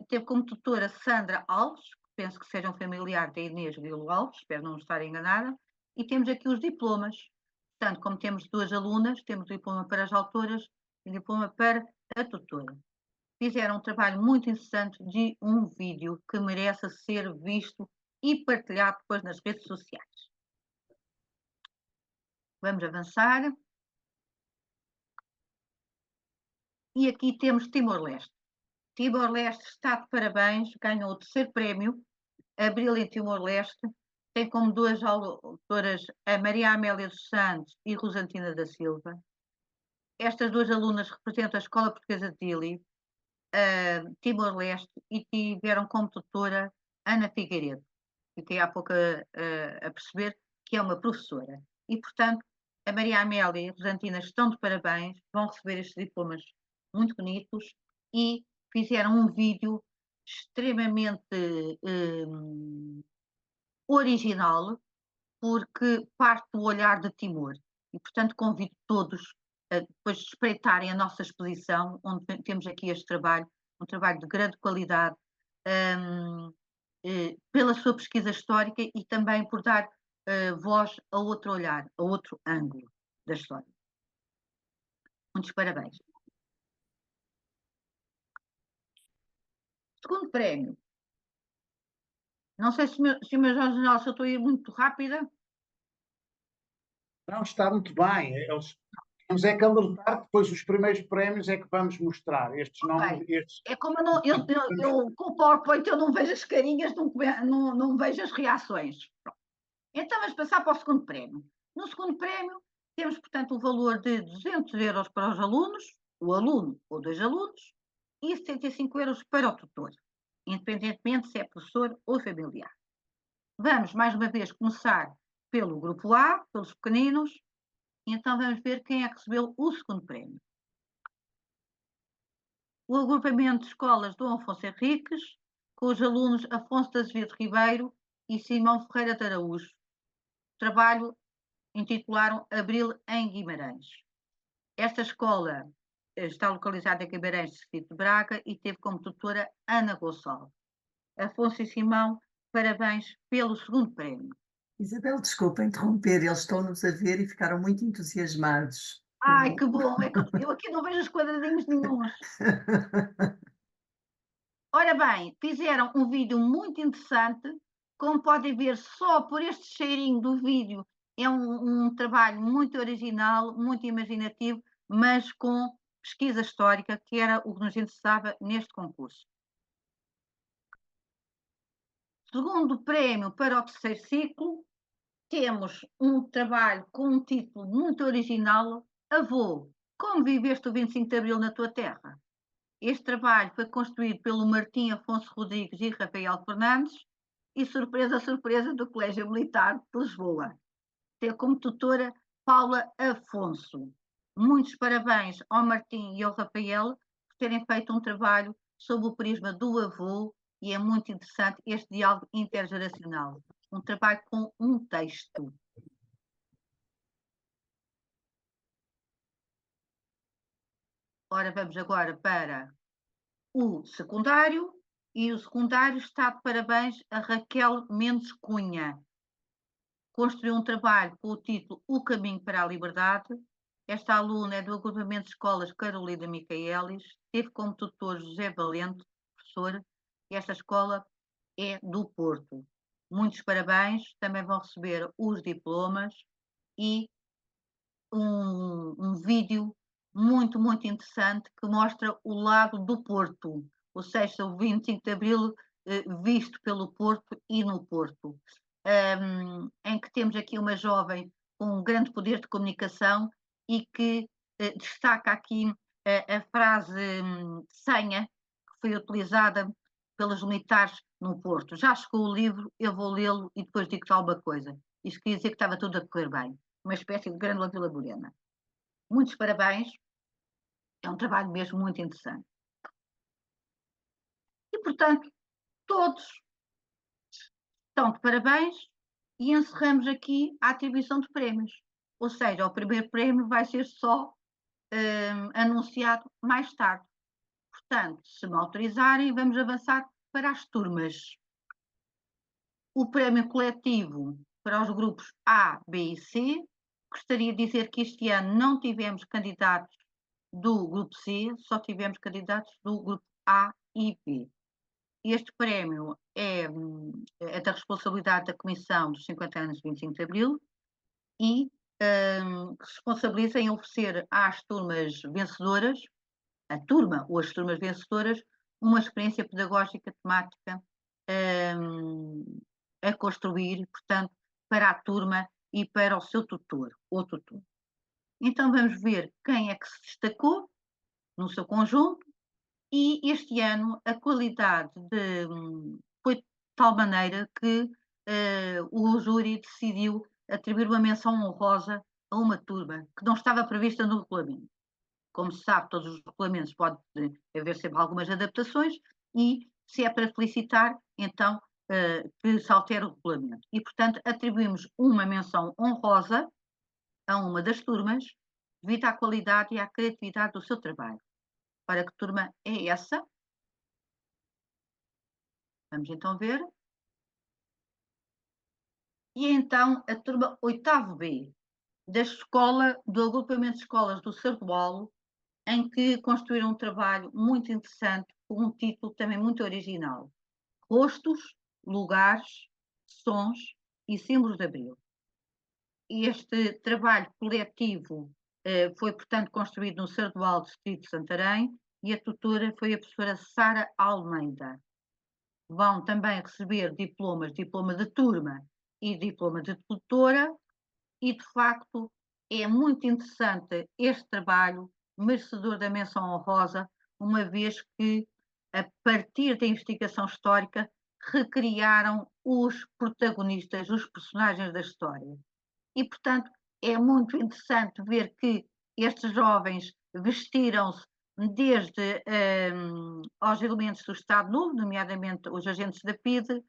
Teve como tutora Sandra Alves, que penso que seja um familiar da Inês Guilo Alves, espero não estar enganada, e temos aqui os diplomas. Portanto, como temos duas alunas, temos o diploma para as autoras e o diploma para a tutora. Fizeram um trabalho muito interessante de um vídeo que merece ser visto e partilhado depois nas redes sociais. Vamos avançar. E aqui temos Timor-Leste. Timor-Leste está de parabéns, ganhou o terceiro prémio, Abril em Timor-Leste. Tem como duas autoras a Maria Amélia dos Santos e Rosantina da Silva. Estas duas alunas representam a Escola Portuguesa de Dili, Timor-Leste, e tiveram como tutora Ana Figueiredo. Fiquei há pouco a perceber que é uma professora. E, portanto, a Maria Amélia e a Rosantina estão de parabéns, vão receber estes diplomas muito bonitos e fizeram um vídeo extremamente original, porque parte do olhar de Timor. E, portanto, convido todos a depois espreitarem a nossa exposição, onde temos aqui este trabalho, um trabalho de grande qualidade, pela sua pesquisa histórica e também por dar voz a outro olhar, a outro ângulo da história. Muitos parabéns. Segundo prémio. Não sei se o meu Jorge General, se eu estou a ir muito rápida. Não, está muito bem. Temos é que alertar que depois os primeiros prémios é que vamos mostrar. Estes não. Estes... É como eu com o PowerPoint eu não vejo as carinhas, não vejo as reações. Pronto. Então vamos passar para o segundo prémio. No segundo prémio temos, portanto, o valor de 200 euros para os alunos, o aluno ou 2 alunos, e 75 euros para o tutor, independentemente se é professor ou familiar. Vamos, mais uma vez, começar pelo grupo A, pelos pequeninos, e então vamos ver quem é que recebeu o segundo prémio. O agrupamento de escolas Dom Afonso Henriques, com os alunos Afonso de Azevedo Ribeiro e Simão Ferreira de Araújo. O trabalho intitularam Abril em Guimarães. Esta escola está localizada em Guimarães, distrito de Braga, e teve como tutora Ana Gonçalves. Afonso e Simão, parabéns pelo segundo prémio. Isabel, desculpa interromper, eles estão-nos a ver e ficaram muito entusiasmados. Ai, que bom! É que eu aqui não vejo os quadradinhos nenhuns. Ora bem, fizeram um vídeo muito interessante. Como podem ver, só por este cheirinho do vídeo, é um trabalho muito original, muito imaginativo, mas com pesquisa histórica, que era o que nos interessava neste concurso. Segundo prémio para o terceiro ciclo, temos um trabalho com um título muito original, Avô, como viveste o 25 de Abril na tua terra? Este trabalho foi construído pelo Martim Afonso Rodrigues e Rafael Fernandes e, surpresa, surpresa, do Colégio Militar de Lisboa. Tem como tutora Paula Afonso. Muitos parabéns ao Martim e ao Rafael por terem feito um trabalho sob o prisma do avô, e é muito interessante este diálogo intergeracional. Um trabalho com um texto. Ora, vamos agora para o secundário, e o secundário está de parabéns a Raquel Mendes Cunha. Construiu um trabalho com o título O Caminho para a Liberdade. Esta aluna é do agrupamento de escolas Carolina Micaelis, teve como tutor José Valente, professor, e esta escola é do Porto. Muitos parabéns, também vão receber os diplomas e um vídeo muito, muito interessante que mostra o Lago do Porto, ou seja, o 25 de Abril visto pelo Porto e no Porto, em que temos aqui uma jovem com um grande poder de comunicação e que destaca aqui a frase senha que foi utilizada pelos militares no Porto. Já chegou o livro, eu vou lê-lo e depois digo-te alguma coisa. Isto queria dizer que estava tudo a correr bem. Uma espécie de grande Vila Morena. Muitos parabéns, é um trabalho mesmo muito interessante. E, portanto, todos estão de parabéns e encerramos aqui a atribuição de prémios. Ou seja, o primeiro prémio vai ser só anunciado mais tarde. Portanto, se me autorizarem, vamos avançar para as turmas. O prémio coletivo para os grupos A, B e C. Gostaria de dizer que este ano não tivemos candidatos do grupo C, só tivemos candidatos do grupo A e B. Este prémio é da responsabilidade da Comissão dos 50 anos de 25 de Abril e responsabiliza em oferecer às turmas vencedoras, a turma ou as turmas vencedoras, uma experiência pedagógica temática a construir, portanto, para a turma e para o seu tutor ou tutor. Então vamos ver quem é que se destacou no seu conjunto, e este ano a qualidade foi de tal maneira que o júri decidiu atribuir uma menção honrosa a uma turma que não estava prevista no regulamento. Como se sabe, todos os regulamentos podem haver sempre algumas adaptações e, se é para felicitar, então que se altera o regulamento. E, portanto, atribuímos uma menção honrosa a uma das turmas devido à qualidade e à criatividade do seu trabalho. Ora, que turma é essa? Vamos então ver. E então a turma 8º B, da escola, do agrupamento de escolas do Sardualo, em que construíram um trabalho muito interessante, com um título também muito original. Rostos, lugares, sons e símbolos de Abril. Este trabalho coletivo foi, portanto, construído no Sardual, distrito de Santarém, e a tutora foi a professora Sara Almeida. Vão também receber diploma de turma e diploma de tutora, e de facto é muito interessante este trabalho merecedor da menção honrosa, uma vez que, a partir da investigação histórica, recriaram os protagonistas, os personagens da história. E, portanto, é muito interessante ver que estes jovens vestiram-se desde aos elementos do Estado Novo, nomeadamente os agentes da PIDE,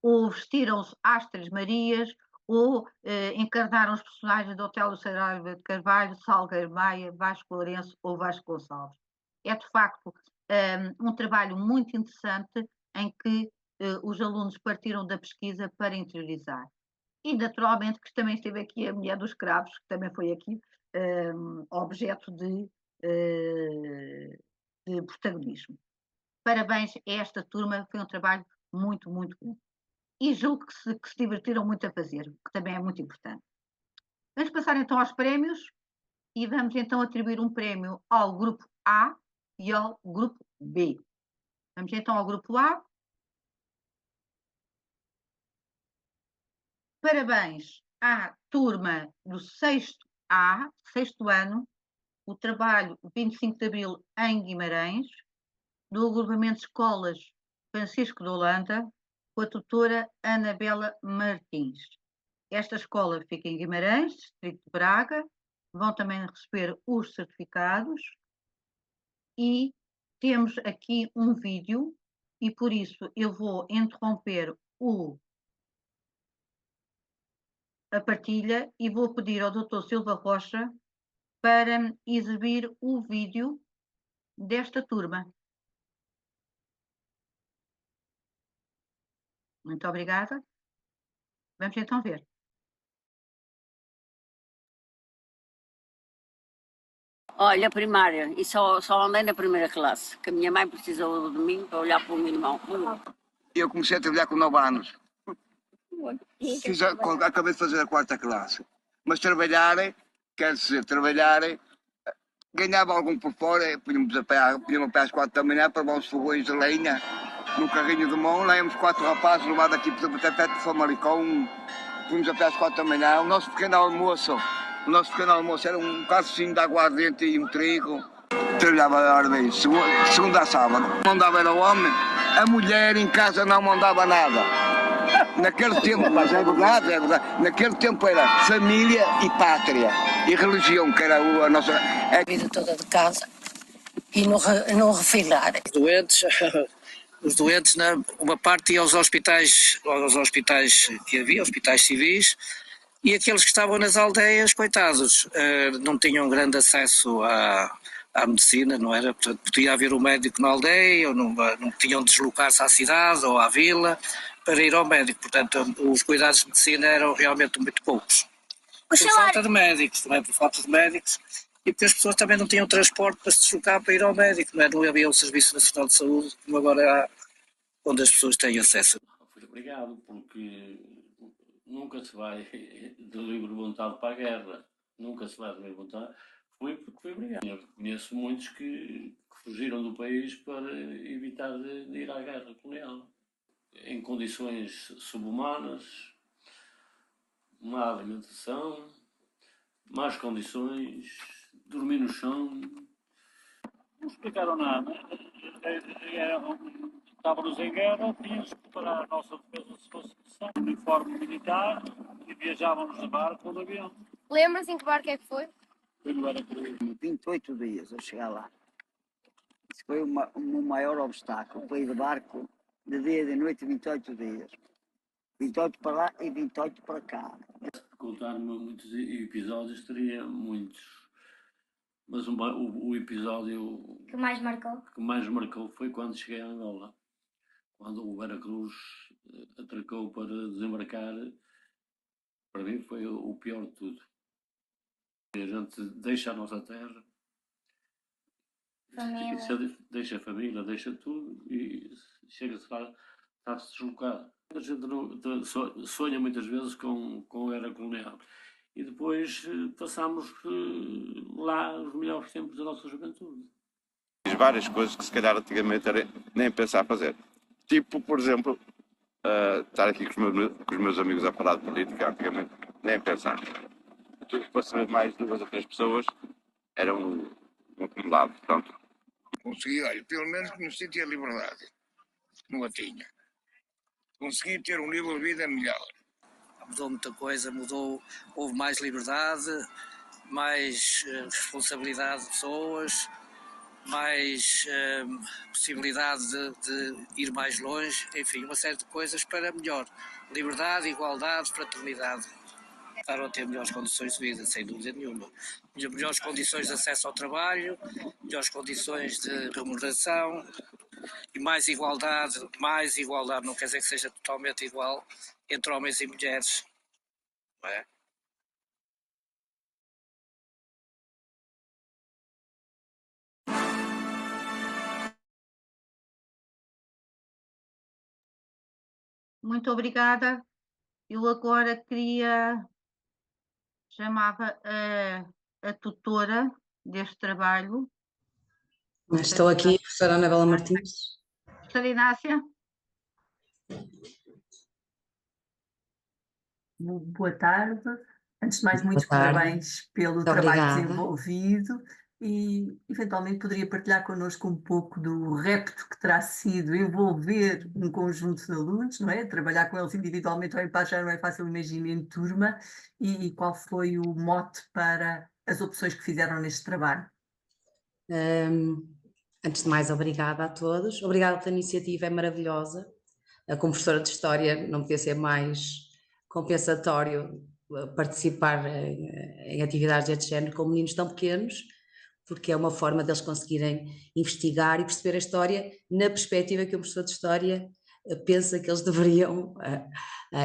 ou vestiram-se às Três Marias, ou encarnaram os personagens do Otelo Saraiva de Carvalho, Salgueiro Maia, Vasco Lourenço ou Vasco Gonçalves. É, de facto, um trabalho muito interessante em que os alunos partiram da pesquisa para interiorizar. E, naturalmente, que também esteve aqui a Mulher dos Cravos, que também foi aqui objeto de protagonismo. Parabéns a esta turma, foi um trabalho muito, muito bom. E julgo que se divertiram muito a fazer, que também é muito importante. Vamos passar então aos prémios e vamos então atribuir um prémio ao grupo A e ao grupo B. Vamos então ao grupo A. Parabéns à turma do sexto A, sexto ano, o trabalho 25 de Abril em Guimarães, do agrupamento de escolas Francisco de Holanda, com a tutora Anabela Martins. Esta escola fica em Guimarães, distrito de Braga, vão também receber os certificados e temos aqui um vídeo e por isso eu vou interromper a partilha e vou pedir ao Dr. Silva Rocha para exibir o vídeo desta turma. Muito obrigada. Vamos então ver. Olha, primária, e só andei na primeira classe, que a minha mãe precisou de mim para olhar para o meu irmão. Eu comecei a trabalhar com 9 anos. Acabei de fazer a 4ª classe. Mas trabalhar, quer dizer, ganhava algum por fora, punhamos a pé às 4 da manhã para levar uns fogões de lenha no carrinho de mão, lá íamos 4 rapazes levados aqui até perto de Famalicão, punhamos a pé às 4 da manhã, o nosso pequeno almoço era um casocinho de aguardente e um trigo. Trabalhava a hora bem, segunda a sábado. Mandava era o homem, a mulher em casa não mandava nada. Naquele tempo, mas é verdade, naquele tempo era família e pátria e religião, que era a nossa... A vida toda de casa e não refilar. Os doentes, uma parte ia aos hospitais que havia, hospitais civis, e aqueles que estavam nas aldeias, coitados, não tinham grande acesso à medicina, não era? Portanto, podia haver um médico na aldeia, ou não tinham de deslocar-se à cidade ou à vila para ir ao médico. Portanto, os cuidados de medicina eram realmente muito poucos. Por falta de médicos, também por falta de médicos, e porque as pessoas também não tinham transporte para se deslocar para ir ao médico, não é? Não havia o Serviço Nacional de Saúde, como agora há, onde as pessoas têm acesso. Fui obrigado, porque nunca se vai de livre vontade para a guerra, nunca se vai de livre vontade, fui porque fui obrigado. Eu conheço muitos que fugiram do país para evitar de ir à guerra colonial, em condições subhumanas, má alimentação, más condições, dormir no chão. Não explicaram nada. Estávamos em guerra, tínhamos que preparar a nossa defesa se fosse necessário, uniforme militar, e viajávamos de barco ou de avião. Lembra-se em que barco é que foi? Foi no Veracruz. 28 dias a chegar lá. Isso foi o maior obstáculo. Foi de barco de dia e de noite 28 dias. 28 para lá e 28 para cá. Contar-me muitos episódios, teria muitos. Mas o episódio Que mais marcou? que mais marcou foi quando cheguei a Angola. Quando o Veracruz atracou para desembarcar, para mim foi o pior de tudo. A gente deixa a nossa terra, deixa a família, deixa tudo e chega-se lá, está-se deslocado. A gente sonha muitas vezes com a era colonial. E depois passamos lá os melhores tempos da nossa juventude. Fiz várias coisas que se calhar antigamente nem pensar fazer. Tipo, por exemplo, estar aqui com os meus amigos a falar de política, antigamente nem pensar. Tudo para saber mais 2 ou 3 pessoas era um acumulado, pronto. Consegui, olha, pelo menos comecei a ter liberdade. Não a tinha. Consegui ter um nível de vida melhor. Mudou muita coisa, houve mais liberdade, mais responsabilidade de pessoas, mais possibilidade de ir mais longe, enfim, uma série de coisas para melhor. Liberdade, igualdade, fraternidade. Para a ter melhores condições de vida, sem dúvida nenhuma. Melhores condições de acesso ao trabalho, melhores condições de remuneração e mais igualdade não quer dizer que seja totalmente igual entre homens e mulheres, não é? Muito obrigada. Eu agora chamava a tutora deste trabalho. Estou aqui, professora Anabela Martins. Professora Inácia. Boa tarde. Antes de mais, muitos Boa tarde. parabéns pelo Muito trabalho obrigada. desenvolvido e, eventualmente, poderia partilhar connosco um pouco do repto que terá sido envolver um conjunto de alunos, não é? Trabalhar com eles individualmente ou em par já não é fácil, imagino, em turma. E qual foi o mote para as opções que fizeram neste trabalho? Antes de mais, obrigada a todos. Obrigada pela iniciativa, é maravilhosa. Como professora de História, não podia ser mais compensatório participar em atividades deste género com meninos tão pequenos, porque é uma forma deles conseguirem investigar e perceber a história na perspectiva que um professor de História pensa que eles deveriam,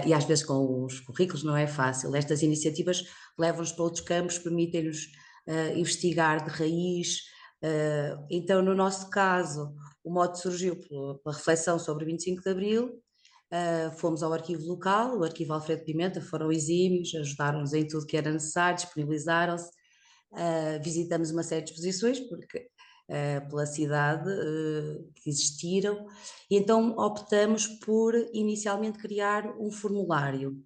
e às vezes com os currículos não é fácil. Estas iniciativas levam-nos para outros campos, permitem-nos investigar de raiz. Então, no nosso caso, o mote surgiu pela reflexão sobre o 25 de Abril. Fomos ao arquivo local, o arquivo Alfredo Pimenta, foram exímios, ajudaram-nos em tudo que era necessário, disponibilizaram-se. Visitamos uma série de exposições pela cidade que existiram, e então optamos por inicialmente criar um formulário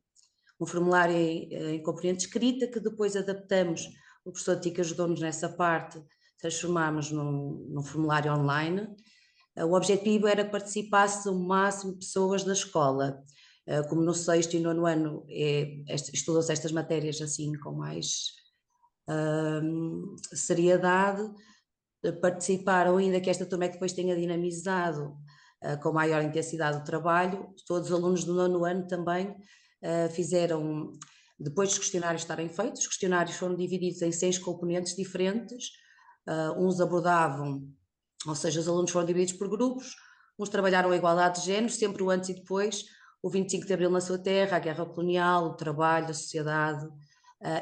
em componente escrita, que depois adaptamos. O professor Tica ajudou-nos nessa parte, transformámos num formulário online. O objetivo era que participasse o máximo de pessoas da escola. Como no 6º e 9º ano estudam-se estas matérias assim com mais seriedade, participaram, ainda que esta turma é que depois tenha dinamizado com maior intensidade o trabalho. Todos os alunos do 9º ano também fizeram, depois dos questionários estarem feitos, os questionários foram divididos em 6 componentes diferentes. Uns abordavam, ou seja, os alunos foram divididos por grupos, uns trabalharam a igualdade de género, sempre o antes e depois, o 25 de Abril na sua terra, a guerra colonial, o trabalho, a sociedade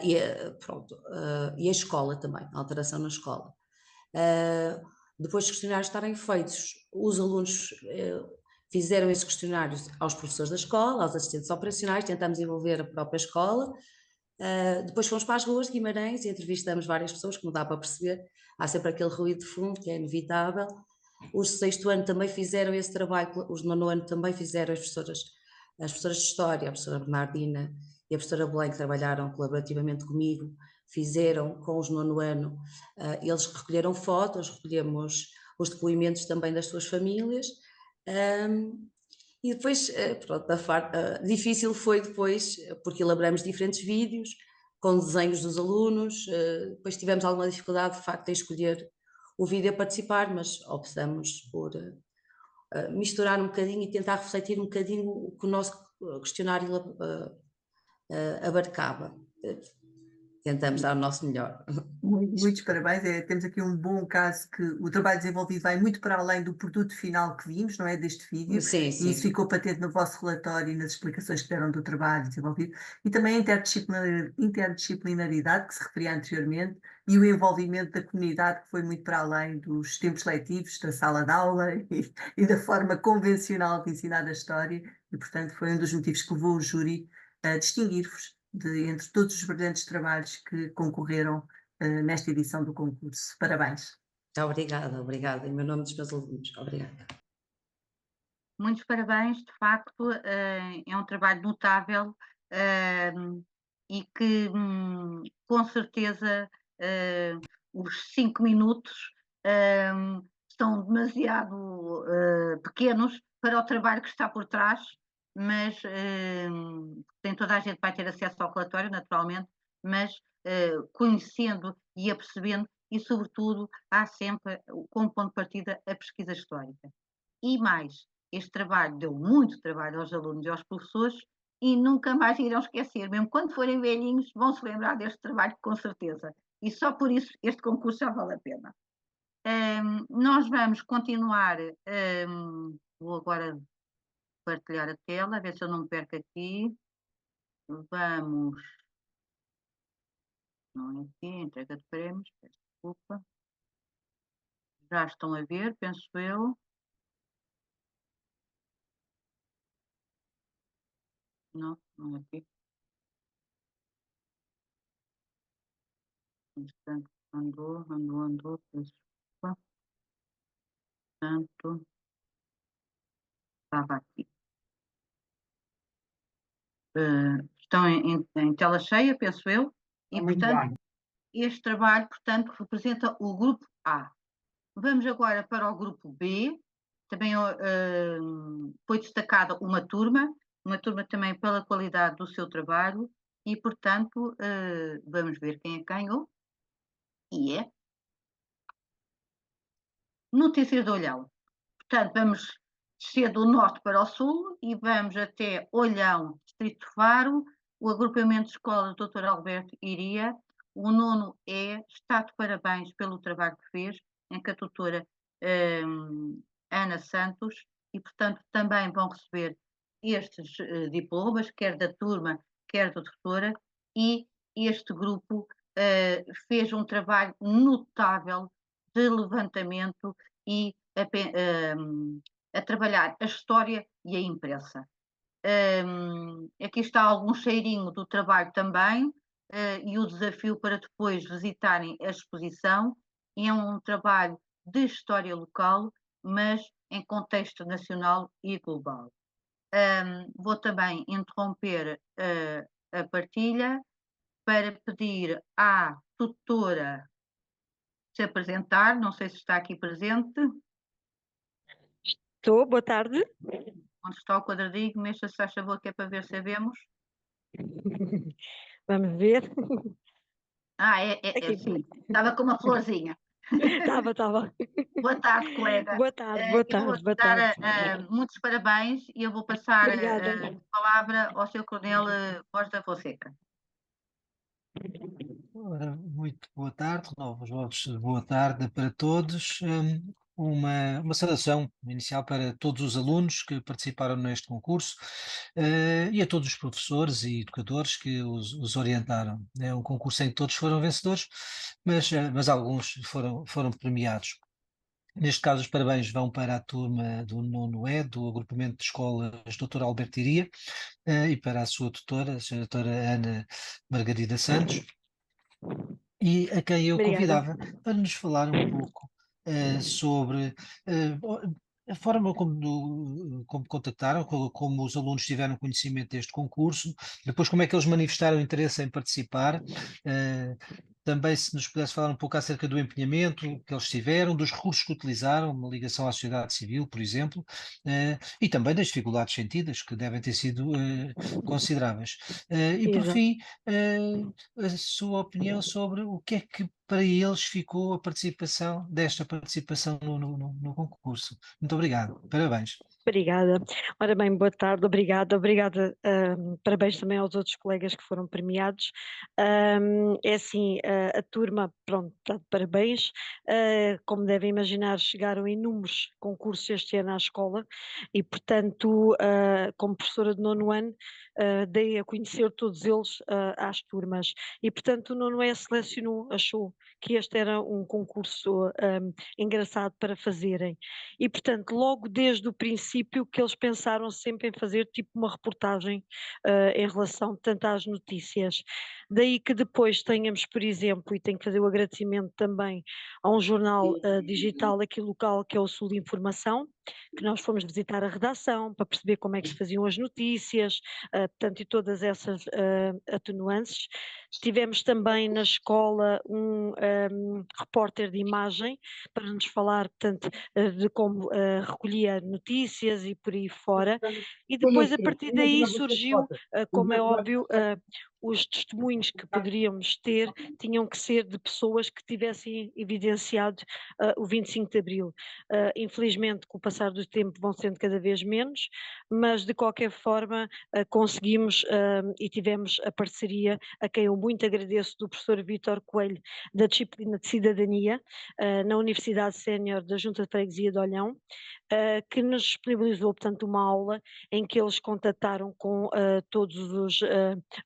e a escola também, a alteração na escola. Depois dos questionários estarem feitos, os alunos fizeram esses questionários aos professores da escola, aos assistentes operacionais, tentamos envolver a própria escola. Depois fomos para as ruas de Guimarães e entrevistamos várias pessoas, como dá para perceber, há sempre aquele ruído de fundo que é inevitável. Os de 6º ano também fizeram esse trabalho, os de 9º ano também fizeram, as professoras de História, a professora Bernardina e a professora Belém, que trabalharam colaborativamente comigo, fizeram com os 9º ano, eles recolheram fotos, recolhemos os depoimentos também das suas famílias, e depois, pronto, difícil foi depois, porque elaboramos diferentes vídeos com desenhos dos alunos, depois tivemos alguma dificuldade, de facto, em escolher o vídeo a participar, mas optamos por misturar um bocadinho e tentar refletir um bocadinho o que o nosso questionário abarcava. Tentamos dar o nosso melhor. Muitos parabéns. Temos aqui um bom caso que o trabalho desenvolvido vai muito para além do produto final que vimos, não é? Deste vídeo. Sim, sim. E isso ficou patente no vosso relatório e nas explicações que deram do trabalho desenvolvido. E também a interdisciplinaridade, que se referia anteriormente, e o envolvimento da comunidade, que foi muito para além dos tempos letivos, da sala de aula e da forma convencional de ensinar a história. E, portanto, foi um dos motivos que levou o júri a distinguir-vos entre todos os brilhantes trabalhos que concorreram nesta edição do concurso. Parabéns. Obrigada. Em meu nome dos meus alunos, obrigada. Muitos parabéns, de facto, é um trabalho notável e que, com certeza, os 5 minutos são demasiado pequenos para o trabalho que está por trás, mas nem toda a gente vai ter acesso ao relatório, naturalmente, mas conhecendo e apercebendo, e sobretudo há sempre como ponto de partida a pesquisa histórica. E mais, este trabalho deu muito trabalho aos alunos e aos professores e nunca mais irão esquecer, mesmo quando forem velhinhos vão se lembrar deste trabalho com certeza, e só por isso este concurso já vale a pena. Nós vamos continuar, vou agora partilhar a tela, a ver se eu não me perco aqui. Vamos, não é aqui, entrega de prémios, peço desculpa. Já estão a ver, penso eu. Não, não é aqui. Portanto, andou, peço desculpa. Portanto, estava aqui. Estão em tela cheia, penso eu, e portanto, este trabalho, portanto, representa o grupo A. Vamos agora para o grupo B, também foi destacada uma turma também pela qualidade do seu trabalho, e portanto, vamos ver quem é que ganhou, e é Notícias de Olhão. Portanto, vamos descer do norte para o sul e vamos até Olhão, Distrito de Faro, o agrupamento de escolas Dr. Alberto Iria. O nono está de parabéns pelo trabalho que fez, em que a tutora Ana Santos, e portanto também vão receber estes diplomas, quer da turma, quer da tutora, e este grupo fez um trabalho notável de levantamento e a trabalhar a história e a imprensa. Aqui está algum cheirinho do trabalho também, e o desafio para depois visitarem a exposição. É um trabalho de história local, mas em contexto nacional e global. Vou também interromper a partilha para pedir à tutora se apresentar, não sei se está aqui presente. Estou, boa tarde. Onde está o quadradinho? Mexa-se, faz favor, que é para ver se sabemos. Vamos ver. Sim. Estava com uma florzinha. Estava. Boa tarde, colega. Boa tarde. Muitos parabéns e eu vou passar Obrigada. a palavra ao Sr. Coronel Borges da Fonseca. Ora, muito boa tarde, novos votos de boa tarde para todos. Uma saudação inicial para todos os alunos que participaram neste concurso e a todos os professores e educadores que os orientaram. É um concurso em que todos foram vencedores, mas alguns foram premiados. Neste caso, os parabéns vão para a turma do 9º E, do agrupamento de escolas Dr. Alberto Iria, e para a sua tutora, a senhora doutora Ana Margarida Santos, e a quem eu convidava para nos falar um pouco sobre a forma como contactaram, como os alunos tiveram conhecimento deste concurso, depois como é que eles manifestaram interesse em participar, também se nos pudesse falar um pouco acerca do empenhamento que eles tiveram, dos recursos que utilizaram, uma ligação à sociedade civil, por exemplo, e também das dificuldades sentidas, que devem ter sido consideráveis. E por fim, a sua opinião sobre o que é que para eles ficou desta participação no concurso. Muito obrigado, parabéns. Obrigada. Ora bem, boa tarde, obrigada, parabéns também aos outros colegas que foram premiados. É assim, a turma, pronto, está de parabéns. Como devem imaginar, chegaram inúmeros concursos este ano à escola e, portanto, como professora de 9º ano, dei a conhecer todos eles às turmas e, portanto, o 9º E selecionou, achou que este era um concurso engraçado para fazerem e, portanto, logo desde o princípio que eles pensaram sempre em fazer tipo uma reportagem em relação tanto às notícias. Daí que depois tenhamos, por exemplo, e tenho que fazer o agradecimento também a um jornal digital aqui local que é o Sul de Informação, que nós fomos visitar a redação para perceber como é que se faziam as notícias, portanto, e todas essas atenuantes. Tivemos também na escola um repórter de imagem para nos falar, portanto, de como recolhia notícias e por aí fora. E depois, a partir daí, surgiu, como é óbvio, os testemunhos que poderíamos ter tinham que ser de pessoas que tivessem evidenciado o 25 de Abril. Infelizmente, com o passar do tempo, vão sendo cada vez menos, mas de qualquer forma conseguimos e tivemos a parceria, a quem eu muito agradeço, do professor Vítor Coelho, da disciplina de Cidadania, na Universidade Sénior da Junta de Freguesia de Olhão, que nos disponibilizou, portanto, uma aula em que eles contataram com todos os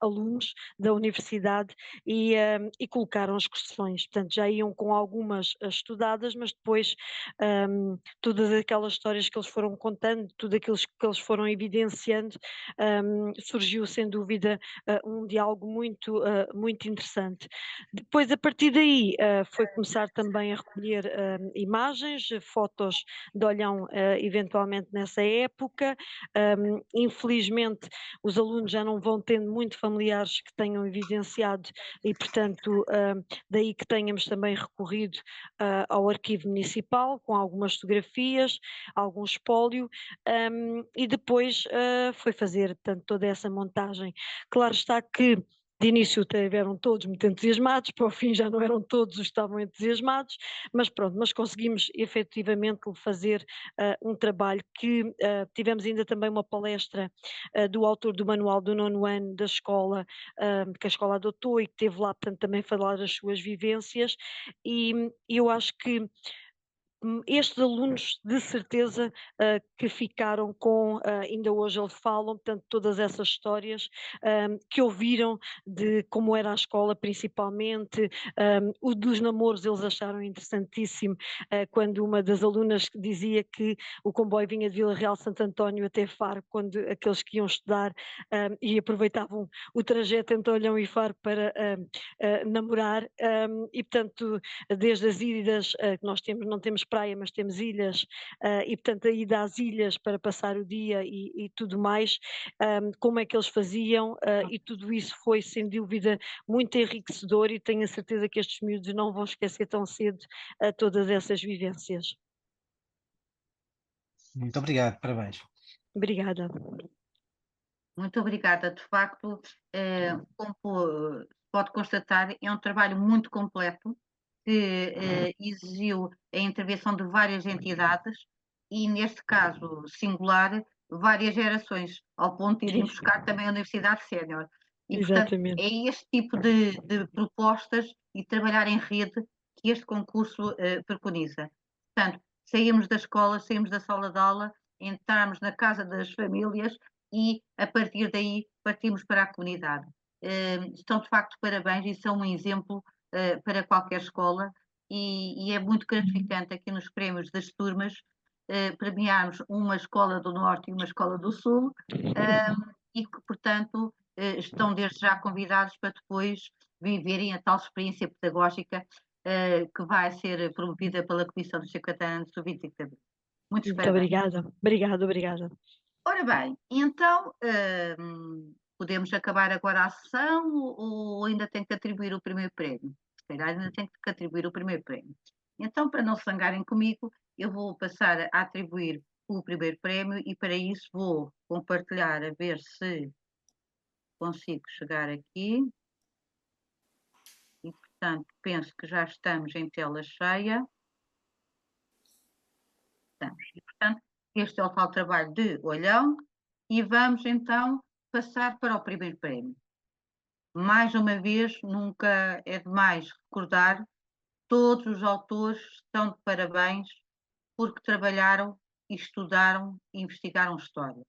alunos da universidade e colocaram as questões. Portanto, já iam com algumas estudadas, mas depois todas aquelas histórias que eles foram contando, tudo aquilo que eles foram evidenciando, surgiu sem dúvida um diálogo muito interessante. Depois, a partir daí, foi começar também a recolher imagens, fotos de Olhão, eventualmente nessa época. Infelizmente, os alunos já não vão tendo muito familiares que tenham evidenciado e, portanto, daí que tenhamos também recorrido ao arquivo municipal com algumas fotografias, algum espólio, e depois foi fazer, portanto, toda essa montagem. Claro está que de início estiveram todos muito entusiasmados, para o fim já não eram todos os que estavam entusiasmados, mas pronto, mas conseguimos efetivamente fazer um trabalho que tivemos ainda também uma palestra do autor do manual do 9º ano da escola, que a escola adotou e que teve lá, portanto, também falar as suas vivências, e eu acho que estes alunos de certeza que ficaram com, ainda hoje eles falam, portanto, todas essas histórias que ouviram de como era a escola principalmente, o dos namoros eles acharam interessantíssimo, quando uma das alunas dizia que o comboio vinha de Vila Real Santo António até Faro, quando aqueles que iam estudar e aproveitavam o trajeto entre Olhão e Faro para namorar, e portanto, desde as idas que nós temos, não temos praia, mas temos ilhas, e portanto a ida às ilhas para passar o dia e tudo mais, como é que eles faziam, e tudo isso foi sem dúvida muito enriquecedor e tenho a certeza que estes miúdos não vão esquecer tão cedo todas essas vivências. Muito obrigado, parabéns. Obrigada. Muito obrigada. De facto, como pode constatar, é um trabalho muito completo que exigiu a intervenção de várias entidades e, neste caso singular, várias gerações, ao ponto de irem buscar também a Universidade Sénior. E, portanto, Exatamente. é este tipo de propostas e trabalhar em rede que este concurso preconiza. Portanto, saímos da escola, saímos da sala de aula, entramos na casa das famílias e, a partir daí, partimos para a comunidade. Estão, de facto, parabéns e são um exemplo para qualquer escola e é muito gratificante aqui nos prémios das turmas premiarmos uma escola do Norte e uma escola do Sul e que, portanto, estão desde já convidados para depois viverem a tal experiência pedagógica que vai ser promovida pela Comissão dos 50 anos do 25 de Abril. Muitos Muito parabéns. obrigada. Ora bem, então podemos acabar agora a sessão ou ainda tem que atribuir o primeiro prémio? Se calhar ainda tem que atribuir o primeiro prémio. Então, para não se zangarem comigo, eu vou passar a atribuir o primeiro prémio e para isso vou compartilhar a ver se consigo chegar aqui. E, portanto, penso que já estamos em tela cheia. Estamos. E, portanto, este é o tal trabalho de Olhão e vamos então passar para o primeiro prémio. Mais uma vez, nunca é demais recordar, todos os autores estão de parabéns porque trabalharam, estudaram e investigaram história.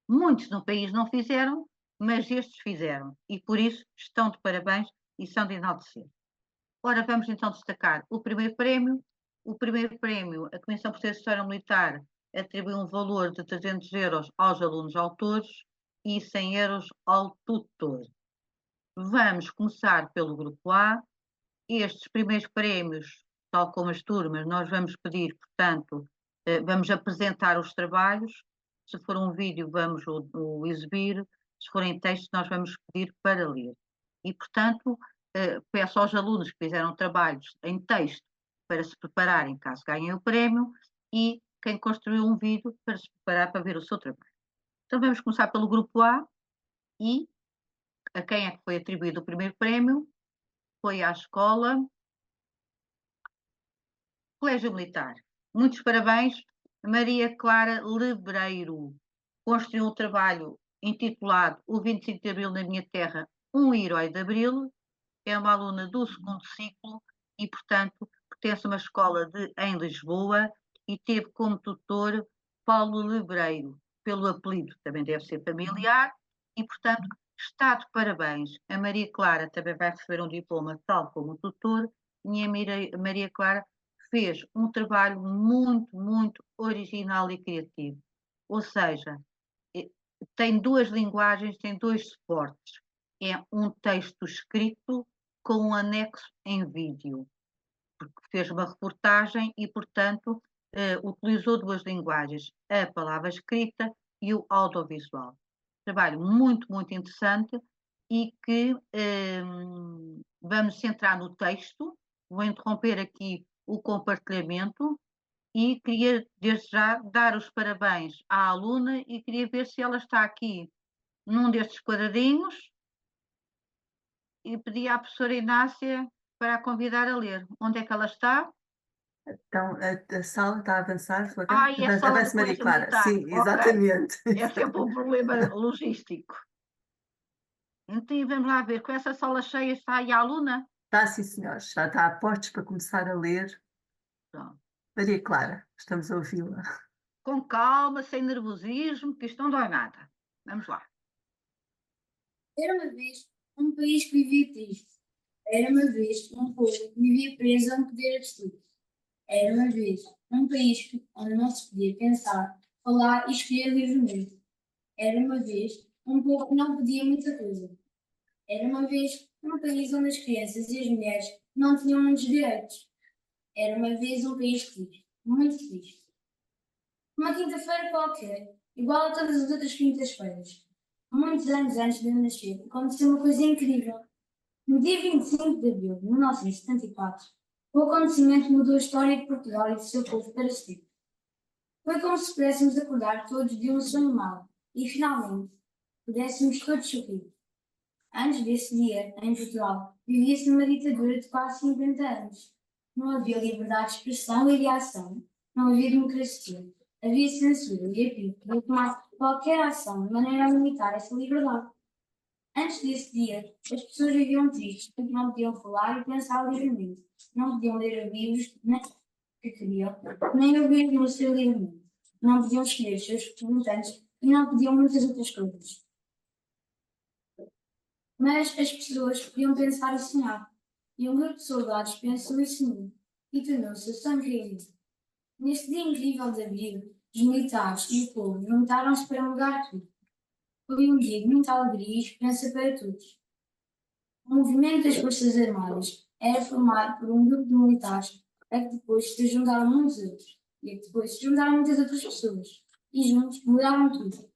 Muitos no país não fizeram, mas estes fizeram e por isso estão de parabéns e são de enaltecer. Ora, vamos então destacar o primeiro prémio. O primeiro prémio, a Comissão Portuguesa de História Militar atribuiu um valor de 300 euros aos alunos autores e 100 euros ao tutor. Vamos começar pelo grupo A. Estes primeiros prémios, tal como as turmas, nós vamos pedir, portanto, Vamos apresentar os trabalhos, se for um vídeo vamos o exibir, se for em texto nós vamos pedir para ler. E, portanto, peço aos alunos que fizeram trabalhos em texto para se prepararem caso ganhem o prémio e quem construiu um vídeo para se preparar para ver o seu trabalho. Então vamos começar pelo grupo A e a quem é que foi atribuído o primeiro prémio foi à escola Colégio Militar. Muitos parabéns, Maria Clara Lebreiro. Construiu um trabalho intitulado O 25 de Abril na Minha Terra, um herói de Abril. É uma aluna do segundo ciclo e, portanto, pertence a uma escola em Lisboa e teve como tutor Paulo Lebreiro, pelo apelido, também deve ser familiar, e, portanto, está de parabéns. A Maria Clara também vai receber um diploma tal como o tutor, e a Maria Clara fez um trabalho muito, muito original e criativo. Ou seja, tem duas linguagens, tem dois suportes. É um texto escrito com um anexo em vídeo, porque fez uma reportagem e, portanto, utilizou duas linguagens, a palavra escrita e o audiovisual. Trabalho muito, muito interessante e que vamos centrar no texto. Vou interromper aqui o compartilhamento e queria, desde já, dar os parabéns à aluna e queria ver se ela está aqui num destes quadradinhos e pedi à professora Inácia para a convidar a ler. Onde é que ela está? Então, a sala está a avançar, E a sala do avança Maria Colégio Clara. Militar. Sim, Ok. exatamente. É sempre um problema logístico. Então, vamos lá ver, com essa sala cheia está aí a aluna? Está, sim, senhores. Já está a postos para começar a ler. Pronto. Maria Clara, estamos a ouvi-la. Com calma, sem nervosismo, que isto não dói nada. Vamos lá. Era uma vez um país que vivia triste. Era uma vez um povo que vivia preso a um poder absoluto. Era uma vez um país onde não se podia pensar, falar e escolher livremente. Era uma vez um povo que não podia muita coisa. Era uma vez um país onde as crianças e as mulheres não tinham muitos direitos. Era uma vez um país triste, muito triste. Uma quinta-feira qualquer, igual a todas as outras quintas-feiras, muitos anos antes de eu nascer, aconteceu uma coisa incrível. No dia 25 de abril de 1974, o acontecimento mudou a história de Portugal e do seu povo para sempre. Foi como se pudéssemos acordar todos de um sonho mau e, finalmente, pudéssemos todos sorrir. Antes desse dia, em Portugal, vivia-se numa ditadura de quase 50 anos. Não havia liberdade de expressão e de ação. Não havia democracia. Havia censura e apelo para tomar qualquer ação de maneira a limitar essa liberdade. Antes desse dia, as pessoas viviam tristes porque não podiam falar e pensar livremente. Não podiam ler livros que queriam, nem ouvir música livremente. Não podiam escolher os seus representantes e não podiam muitas outras coisas. Mas as pessoas podiam pensar e sonhar. E um grupo de soldados pensou e sonhou. E tornou-se o sonho realista. Neste dia incrível de abril, os militares e o povo juntaram-se para mudar tudo. Foi um dia de muita alegria e esperança para todos. O movimento das Forças Armadas era formado por um grupo de militares a que depois se juntaram muitos outros, e a que depois se juntaram muitas outras pessoas, e juntos mudaram tudo.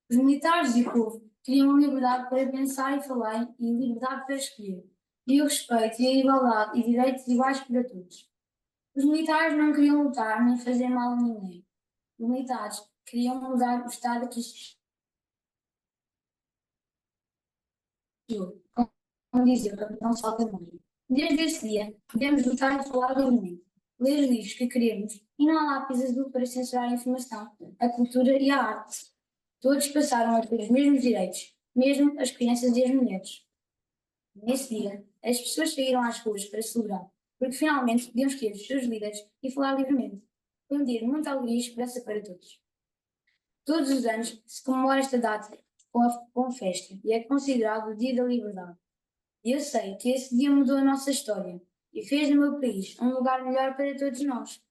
Os militares e o povo queriam liberdade para pensar e falar e liberdade para escolher, e o respeito e a igualdade e direitos iguais para todos. Os militares não queriam lutar nem fazer mal a ninguém. Os militares queriam mudar o Estado que como dizia o capitão Salvador. Desde esse dia, podemos lutar e falar livremente, ler os livros que queremos e não há lápis azul para censurar a informação, a cultura e a arte. Todos passaram a ter os mesmos direitos, mesmo as crianças e as mulheres. Nesse dia, as pessoas saíram às ruas para celebrar, porque finalmente podiam escolher os seus líderes e falar livremente. Foi um dia de muita alegria e esperança para todos. Todos os anos se comemora esta data com festa e é considerado o Dia da Liberdade. E eu sei que esse dia mudou a nossa história e fez do meu país um lugar melhor para todos nós.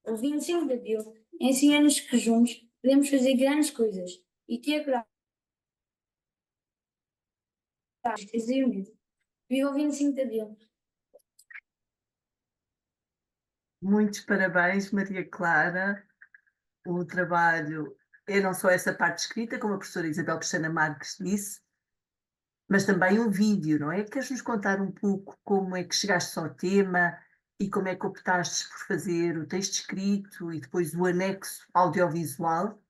O 25 de Abril ensina-nos que juntos podemos fazer grandes coisas e ter coragem de fazer o medo. Viva o 25 de Abril! Muitos parabéns, Maria Clara. O trabalho é não só essa parte escrita, como a professora Isabel Pestana Marques disse, mas também um vídeo, não é? Queres nos contar um pouco como é que chegaste ao tema e como é que optaste por fazer o texto escrito e depois o anexo audiovisual?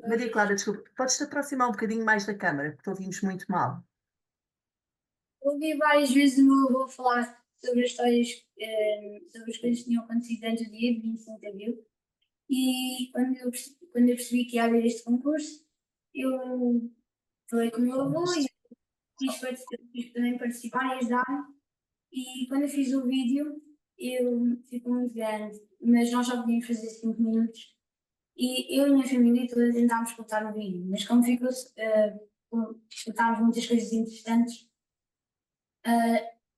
Maria Clara, desculpa, podes-te aproximar um bocadinho mais da câmara, porque te ouvimos muito mal. Ouvi várias vezes o meu avô falar sobre as histórias, sobre as coisas que tinham acontecido antes do dia de 25 de Abril. E quando eu percebi que ia haver este concurso, eu falei com o meu avô e quis também participar e ajudar. E quando eu fiz o vídeo, ficou muito grande, mas nós só podíamos fazer 5 minutos. E eu e a minha família toda tentámos cortar o vídeo, mas como ficou, escutámos muitas coisas interessantes,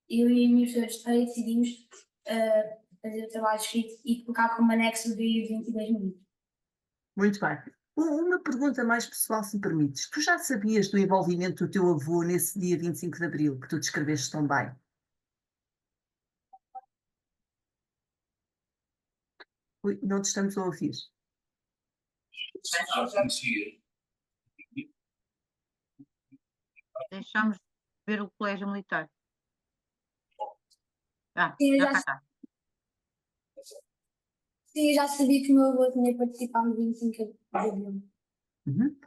eu e a minha professora de História decidimos fazer o trabalho escrito e colocar como anexo o vídeo de 22 minutos. Muito bem. Uma pergunta mais pessoal, se me permites. Tu já sabias do envolvimento do teu avô nesse dia 25 de Abril, que tu descreveste tão bem? Ui, não te estamos a ouvir. Deixamos ver o colégio militar. Sim, Já está. Sim, eu já sabia que o meu avô tinha participado no 25 de Abril. Uhum.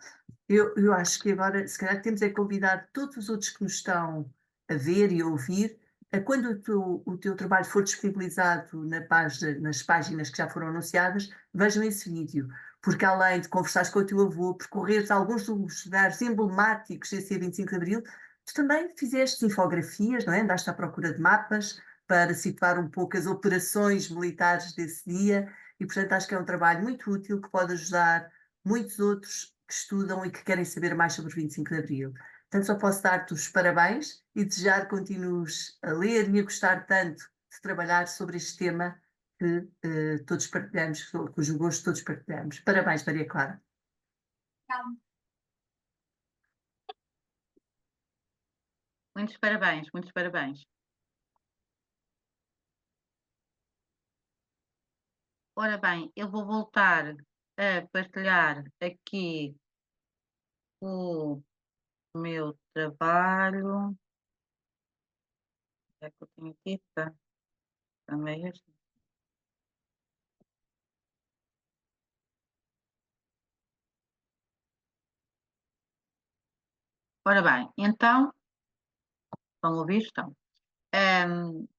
Eu acho que agora, se calhar, temos é convidar todos os outros que nos estão a ver e a ouvir, a quando o teu trabalho for disponibilizado nas páginas que já foram anunciadas, vejam esse vídeo, porque além de conversares com o teu avô, percorreres alguns dos lugares emblemáticos desse dia 25 de Abril, tu também fizeste infografias, não é? Andaste à procura de mapas para situar um pouco as operações militares desse dia e, portanto, acho que é um trabalho muito útil que pode ajudar muitos outros que estudam e que querem saber mais sobre o 25 de Abril. Portanto, só posso dar-te os parabéns e desejar que continues a ler e a gostar tanto de trabalhar sobre este tema que todos partilhamos, cujo gosto todos partilhamos. Parabéns, Maria Clara. Muitos parabéns, muitos parabéns. Ora bem, eu vou voltar a partilhar aqui o meu trabalho. É que eu tenho aqui, tá? Também este. Ora bem, então, estão a ouvir? Estão.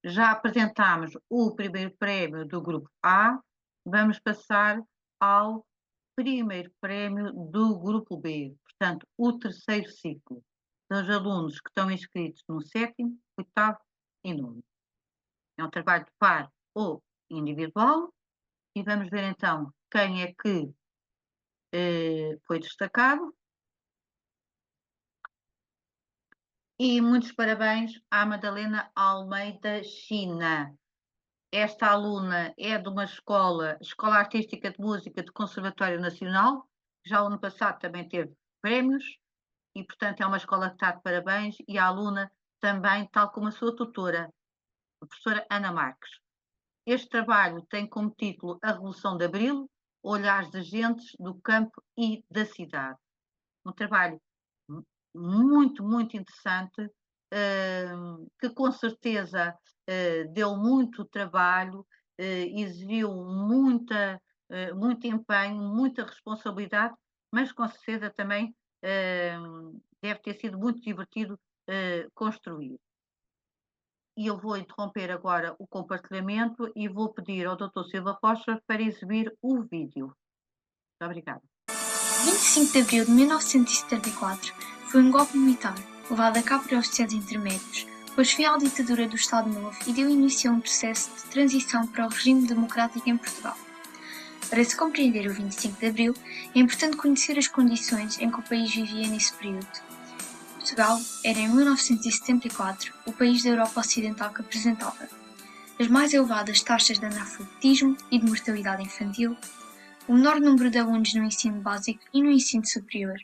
Já apresentámos o primeiro prémio do grupo A, vamos passar ao primeiro prémio do grupo B, portanto, o terceiro ciclo, dos alunos que estão inscritos no 7º, 8º e 9º. É um trabalho de par ou individual, e vamos ver então quem é que foi destacado. E muitos parabéns à Madalena Almeida China. Esta aluna é de uma Escola Artística de Música do Conservatório Nacional, que já o ano passado também teve prémios, e portanto é uma escola que está de parabéns, e a aluna também, tal como a sua tutora, a professora Ana Marques. Este trabalho tem como título A Revolução de Abril, Olhares de Gentes do Campo e da Cidade. Um trabalho muito, muito interessante, que com certeza deu muito trabalho, exigiu muito empenho, muita responsabilidade, mas com certeza também deve ter sido muito divertido construir. E eu vou interromper agora o compartilhamento e vou pedir ao Dr. Silva Rocha para exibir o vídeo. Muito obrigada. 25 de Abril de 1974 foi um golpe militar levado a cabo pelos Estados intermédios, pôs fim à ditadura do Estado Novo e deu início a um processo de transição para o regime democrático em Portugal. Para se compreender o 25 de Abril, é importante conhecer as condições em que o país vivia nesse período. Portugal era, em 1974, o país da Europa Ocidental que apresentava as mais elevadas taxas de analfabetismo e de mortalidade infantil, o menor número de alunos no ensino básico e no ensino superior,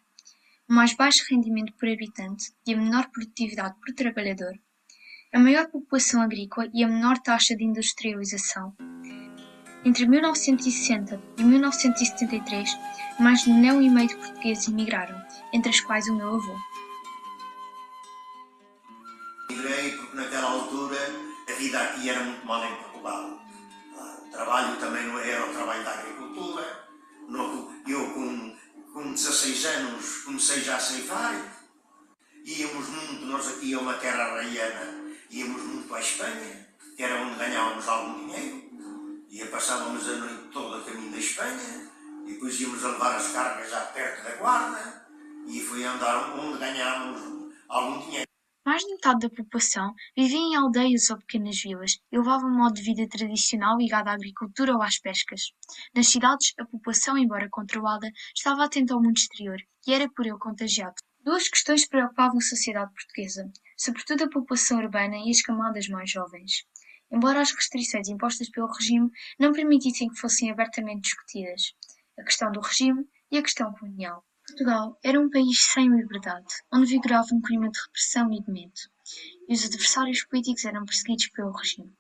o mais baixo rendimento por habitante e a menor produtividade por trabalhador, a maior população agrícola e a menor taxa de industrialização. Entre 1960 e 1973, mais de 1,5 milhão de portugueses emigraram, entre os quais o meu avô. Emigrei porque naquela altura a vida aqui era muito mal em Portugal. O trabalho também não era o trabalho da agricultura. Eu com 16 anos comecei já a ceifar. Íamos muito, nós aqui é uma terra arraiana, íamos muito para a Espanha, que era onde ganhávamos algum dinheiro. E passávamos a noite toda a caminho da Espanha, e depois íamos a levar as cargas já perto da Guarda, e foi andar onde ganhávamos algum dinheiro. Mais de metade da população vivia em aldeias ou pequenas vilas e levava um modo de vida tradicional ligado à agricultura ou às pescas. Nas cidades, a população, embora controlada, estava atenta ao mundo exterior e era por ele contagiado. Duas questões preocupavam a sociedade portuguesa, sobretudo a população urbana e as camadas mais jovens. Embora as restrições impostas pelo regime não permitissem que fossem abertamente discutidas, a questão do regime e a questão colonial. Portugal era um país sem liberdade, onde vigorava um clima de repressão e de medo, e os adversários políticos eram perseguidos pelo regime.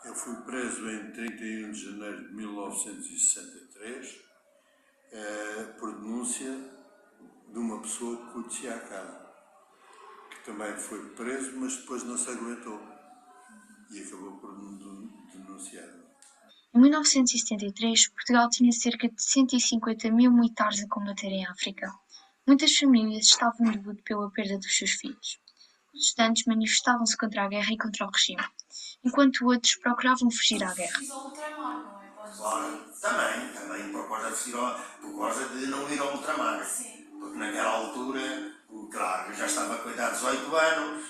Eu fui preso em 31 de janeiro de 1963 por denúncia de uma pessoa que conhecia a casa, que também foi preso, mas depois não se aguentou e acabou por denunciar. Em 1973, Portugal tinha cerca de 150 mil militares a combater em África. Muitas famílias estavam de luto pela perda dos seus filhos. Os estudantes manifestavam-se contra a guerra e contra o regime, enquanto outros procuravam fugir à guerra. Claro, também por causa de não ir ao ultramar. Sim. Porque naquela altura, claro, eu já estava com a idade de 18 anos,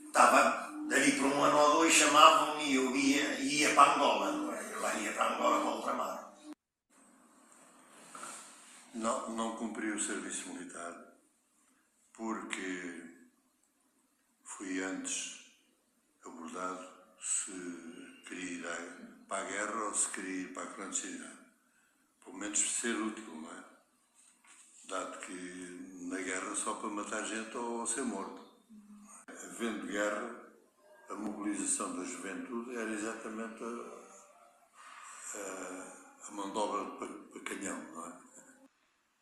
estava dali por 1 ano ou 2, chamavam-me e eu ia para Angola, eu lá ia para Angola para o ultramar. Não cumpri o serviço militar, porque fui antes abordado se queria ir para a guerra ou se queria ir para a clandestinidade. Pelo menos ser útil, não é? Dado que na guerra só para matar gente ou ser morto. Havendo guerra, a mobilização da juventude era exatamente a mão de obra para canhão, não é?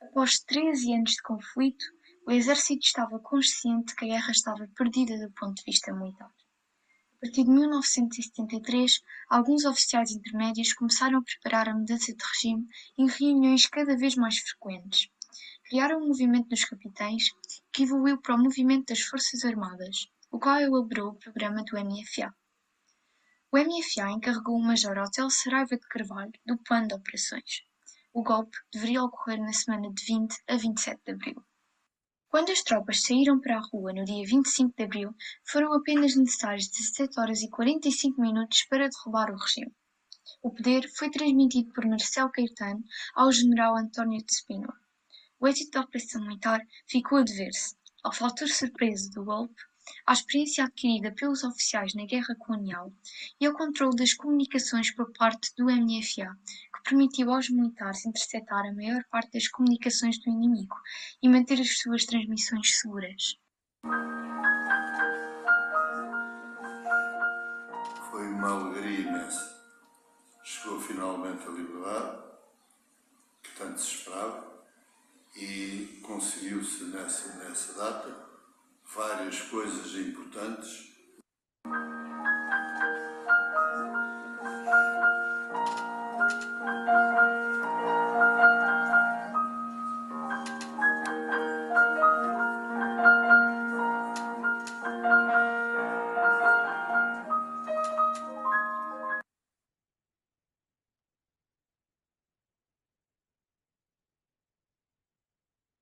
Após 13 anos de conflito, o exército estava consciente de que a guerra estava perdida do ponto de vista militar. A partir de 1973, alguns oficiais intermédios começaram a preparar a mudança de regime em reuniões cada vez mais frequentes. Criaram um movimento dos capitães que evoluiu para o movimento das Forças Armadas, o qual elaborou o programa do MFA. O MFA encarregou o Major Otelo Saraiva de Carvalho do plano de operações. O golpe deveria ocorrer na semana de 20 a 27 de abril. Quando as tropas saíram para a rua no dia 25 de abril, foram apenas necessários 17 horas e 45 minutos para derrubar o regime. O poder foi transmitido por Marcelo Caetano ao general António de Spínola. O êxito da operação militar ficou a dever-se, ao fator surpresa do golpe, à experiência adquirida pelos oficiais na guerra colonial e ao controle das comunicações por parte do MFA, que permitiu aos militares interceptar a maior parte das comunicações do inimigo e manter as suas transmissões seguras. Foi uma alegria imensa. Chegou finalmente a liberdade, que tanto se esperava, e conseguiu-se nessa data várias coisas importantes.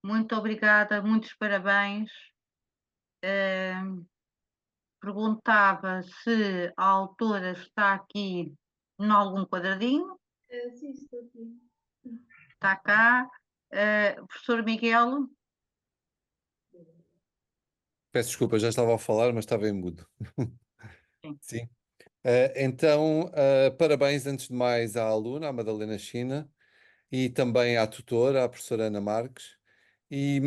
Muito obrigada, muitos parabéns. Perguntava se a autora está aqui em algum quadradinho. Sim, estou aqui. Está cá. Professor Miguel. Peço desculpa, já estava a falar, mas estava em mudo. Sim. Sim. Então, parabéns antes de mais à aluna, à Madalena China, e também à tutora, à professora Ana Marques. E,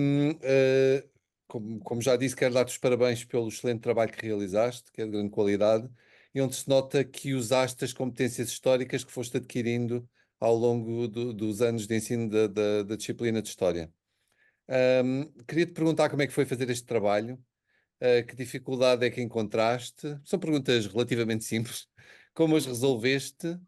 como já disse, quero dar-te os parabéns pelo excelente trabalho que realizaste, que é de grande qualidade, e onde se nota que usaste as competências históricas que foste adquirindo ao longo dos anos de ensino da disciplina de História. Queria-te perguntar como é que foi fazer este trabalho, que dificuldade é que encontraste? São perguntas relativamente simples. Como as resolveste?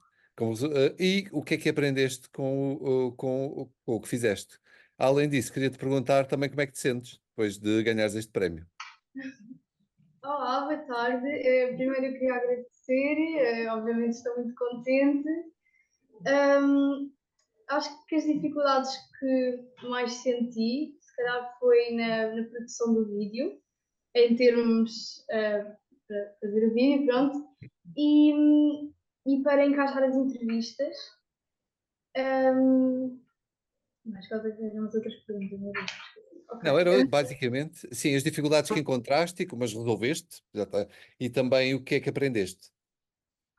E o que é que aprendeste com o que fizeste? Além disso, queria-te perguntar também como é que te sentes depois de ganhares este prémio. Olá, boa tarde. Primeiro eu queria agradecer, obviamente estou muito contente. Acho que as dificuldades que mais senti, se calhar foi na produção do vídeo, em termos para fazer o vídeo, pronto, e para encaixar as entrevistas. Mas quais eram as outras perguntas? Meu Deus. Ok. Não, era basicamente, sim, as dificuldades que encontraste e como as resolveste, já está, e também o que é que aprendeste.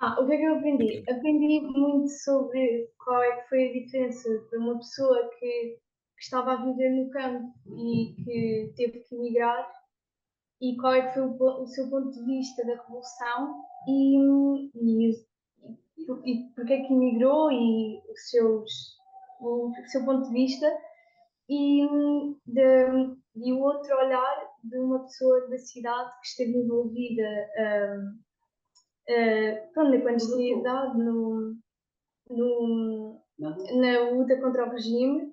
O que é que eu aprendi? Aprendi muito sobre qual é que foi a diferença de uma pessoa que estava a viver no campo e que teve que emigrar e qual é que foi o seu ponto de vista da revolução e porque é que emigrou e o seu ponto de vista e o outro olhar de uma pessoa da cidade que esteve envolvida na clandestinidade, na luta contra o regime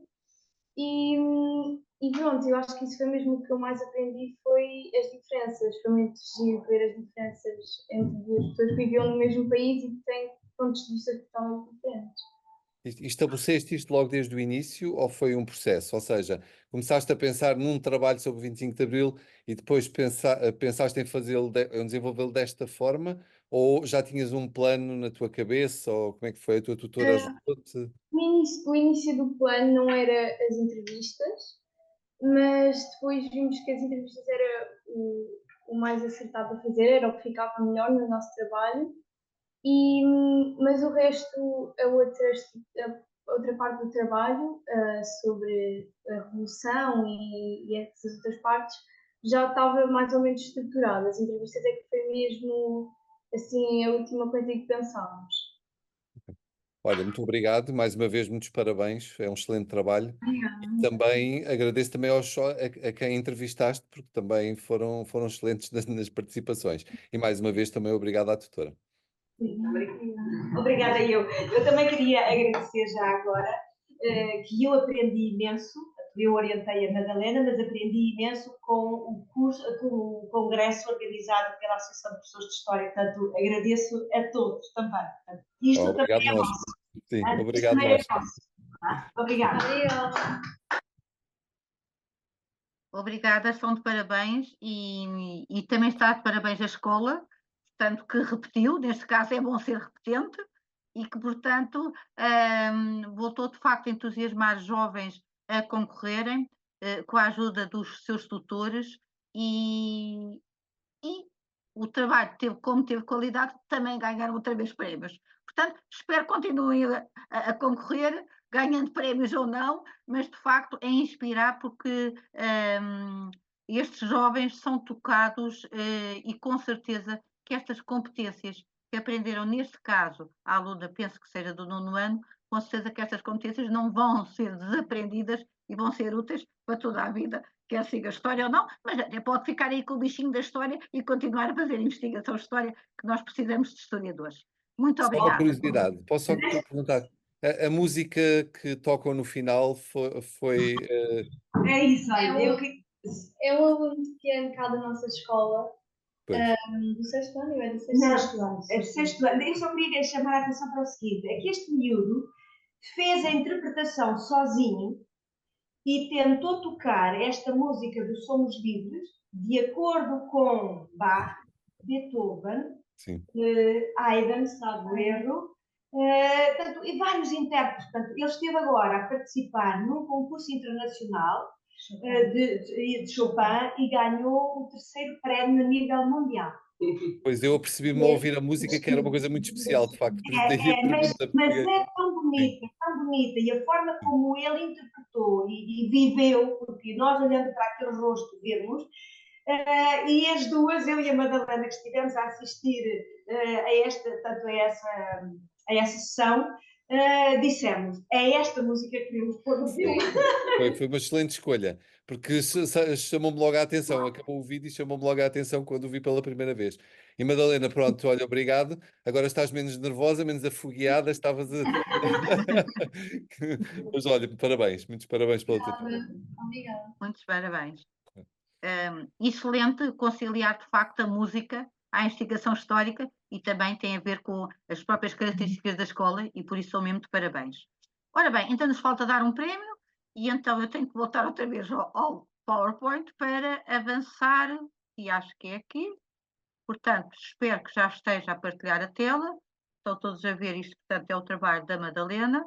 e pronto, eu acho que isso foi mesmo o que eu mais aprendi, foi as diferenças, foi muito giro ver as diferenças entre duas pessoas que viviam no mesmo país e que têm pontos de vista totalmente diferentes. E estabeleceste isto logo desde o início ou foi um processo? Ou seja, começaste a pensar num trabalho sobre o 25 de Abril e depois pensaste em desenvolvê-lo desta forma ou já tinhas um plano na tua cabeça ou como é que foi? A tua tutora ajudou-te? O início do plano não era as entrevistas, mas depois vimos que as entrevistas era o mais acertado a fazer, era o que ficava melhor no nosso trabalho. Mas o resto, a outra parte do trabalho, sobre a revolução e essas outras partes, já estava mais ou menos estruturada. As entrevistas é que foi mesmo assim, a última coisa em que pensávamos. Olha, muito obrigado, mais uma vez muitos parabéns, é um excelente trabalho. E também agradeço também a quem entrevistaste, porque também foram excelentes nas participações. E mais uma vez também obrigado à tutora. Obrigada eu. Eu também queria agradecer já agora que eu aprendi imenso, eu orientei a Madalena, mas aprendi imenso com o congresso organizado pela Associação de Professores de História, portanto agradeço a todos também. Isto obrigado também é nós. nosso. Sim, Isto obrigado também nós. é nosso. Obrigada. Obrigada, são de parabéns e também está de parabéns a escola, tanto que repetiu, neste caso é bom ser repetente, e que, portanto, voltou de facto a entusiasmar jovens a concorrerem com a ajuda dos seus tutores e o trabalho, como teve qualidade, também ganharam outra vez prémios. Portanto, espero que continuem a concorrer, ganhando prémios ou não, mas de facto é inspirar porque estes jovens são tocados e com certeza que estas competências que aprenderam neste caso, a aluna penso que seja do 9º ano, com certeza que estas competências não vão ser desaprendidas e vão ser úteis para toda a vida, quer siga a história ou não, mas até pode ficar aí com o bichinho da história e continuar a fazer investigação de história, que nós precisamos de historiadores. Muito Só obrigada. uma curiosidade, posso só perguntar, a música que tocam no final foi É isso, É um aluno pequeno cá da nossa escola, pois. Do 6º ano, é do 6º ano. É do 6º ano. Eu só queria chamar a atenção para o seguinte, é que este miúdo fez a interpretação sozinho e tentou tocar esta música do Somos Livres de acordo com Bach, Beethoven, Haydn, salvo erro, e vários intérpretes. Portanto, ele esteve agora a participar num concurso internacional de Chopin e ganhou o 3º prémio a nível mundial. Pois eu apercebi-me ao ouvir a música que era uma coisa muito especial, de facto, por isso daí a pergunta. Mas Porque... é tão bonita, e a forma como ele interpretou e viveu, porque nós olhando para aquele rosto vemos, e as duas, eu e a Madalena, que estivemos a assistir tanto a essa sessão, dissemos, é esta música que queremos pôr no filme. Foi uma excelente escolha, porque chamou-me logo a atenção, acabou o vídeo e chamou-me logo a atenção quando o vi pela primeira vez. E Madalena, pronto, olha, obrigado. Agora estás menos nervosa, menos afogueada, estavas a... Mas olha, parabéns, muitos parabéns pela tua trabalho. Obrigada. Muitos parabéns. Excelente conciliar, de facto, a música à investigação histórica e também tem a ver com as próprias características da escola e por isso sou mesmo de parabéns. Ora bem, então nos falta dar um prémio e então eu tenho que voltar outra vez ao PowerPoint para avançar e acho que é aqui. Portanto, espero que já esteja a partilhar a tela. Estão todos a ver isto, portanto, é o trabalho da Madalena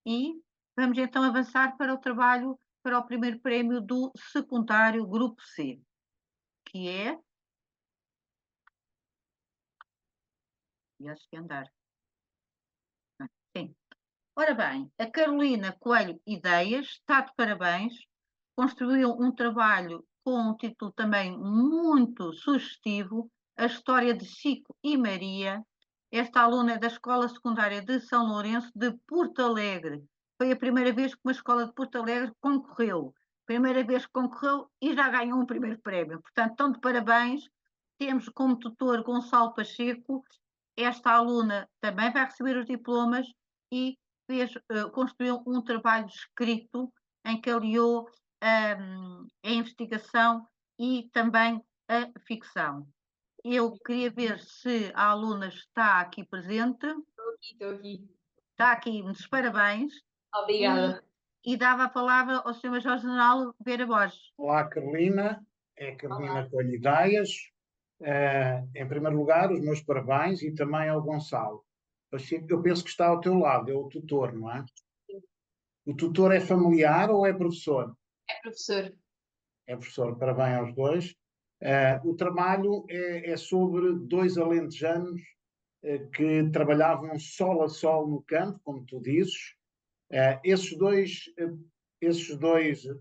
e vamos então avançar para o trabalho, para o primeiro prémio do secundário Grupo C, que é... E acho que andar. Sim. Ora bem, a Carolina Coelho Ideias está de parabéns, construiu um trabalho com um título também muito sugestivo, A História de Chico e Maria. Esta aluna é da Escola Secundária de São Lourenço de Porto Alegre. Foi a primeira vez que uma escola de Porto Alegre concorreu. Primeira vez que concorreu e já ganhou um primeiro prémio. Portanto, estão de parabéns. Temos como tutor Gonçalo Pacheco. Esta aluna também vai receber os diplomas e construiu um trabalho escrito em que aliou a investigação e também a ficção. Eu queria ver se a aluna está aqui presente. Estou aqui. Está aqui, muitos parabéns. Obrigada. E dava a palavra ao Sr. Major-General Vera Borges. Olá, Carolina. É Carolina Coelho Ideias. Em primeiro lugar, os meus parabéns e também ao Gonçalo. Eu penso que está ao teu lado, é o tutor, não é? Sim. O tutor é familiar ou é professor? É professor. É professor, parabéns aos dois. O trabalho é sobre dois alentejanos que trabalhavam sol a sol no campo, como tu dizes. Esses dois,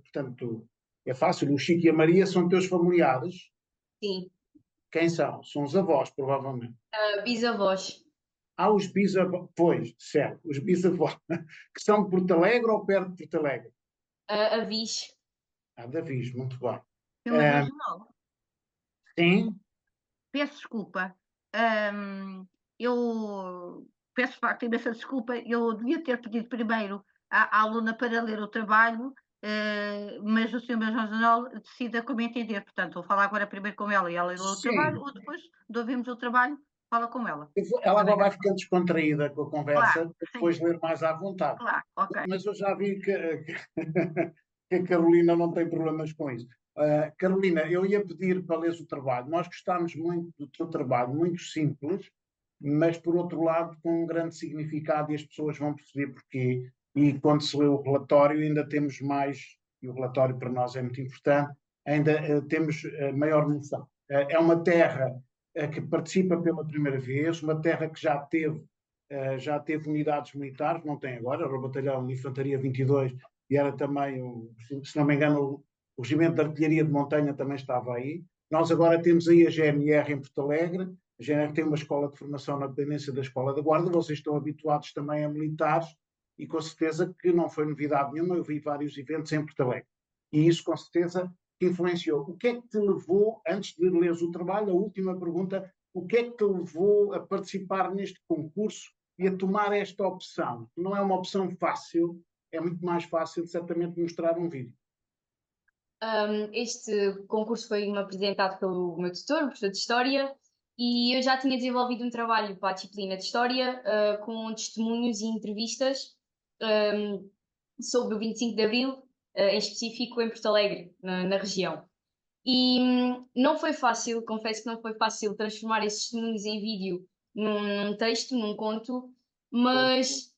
portanto, é fácil, o Chico e a Maria são teus familiares? Sim. Quem são? São os avós, provavelmente. Bisavós. Os bisavós, pois, certo, os bisavós, que são de Porto Alegre ou perto de Porto Alegre? Avis. Da Viz, muito bem. Sim. Sim? Peço desculpa. Eu peço de facto imensa desculpa. Eu devia ter pedido primeiro à aluna para ler o trabalho, mas o Sr. Major-General decida como entender. Portanto, vou falar agora primeiro com ela e ela lê o trabalho, ou depois de ouvirmos o trabalho, fala com ela. Ela agora vai ficando descontraída com a conversa, Claro, para depois ler mais à vontade. Claro, ok. Mas eu já vi que a Carolina não tem problemas com isso. Carolina, eu ia pedir para ler o trabalho. Nós gostámos muito do teu trabalho, muito simples, mas por outro lado com um grande significado e as pessoas vão perceber porquê. E quando se lê o relatório ainda temos mais, e o relatório para nós é muito importante, ainda temos maior noção. É uma terra que participa pela primeira vez, uma terra que já teve unidades militares, não tem agora, era o Batalhão de Infantaria 22 e era também, se não me engano, o Regimento de Artilharia de Montanha também estava aí. Nós agora temos aí a GNR em Porto Alegre, a GNR tem uma escola de formação na dependência da Escola da Guarda, vocês estão habituados também a militares e com certeza que não foi novidade nenhuma, eu vi vários eventos em Porto Alegre. E isso com certeza que influenciou. O que é que te levou, antes de leres o trabalho, a última pergunta, o que é que te levou a participar neste concurso e a tomar esta opção? Não é uma opção fácil, é muito mais fácil certamente mostrar um vídeo. Este concurso foi-me apresentado pelo meu tutor, o professor de História, e eu já tinha desenvolvido um trabalho para a disciplina de História com testemunhos e entrevistas sobre o 25 de Abril, em específico em Porto Alegre, na região. E não foi fácil, confesso que não foi fácil transformar esses testemunhos em vídeo num texto, num conto, mas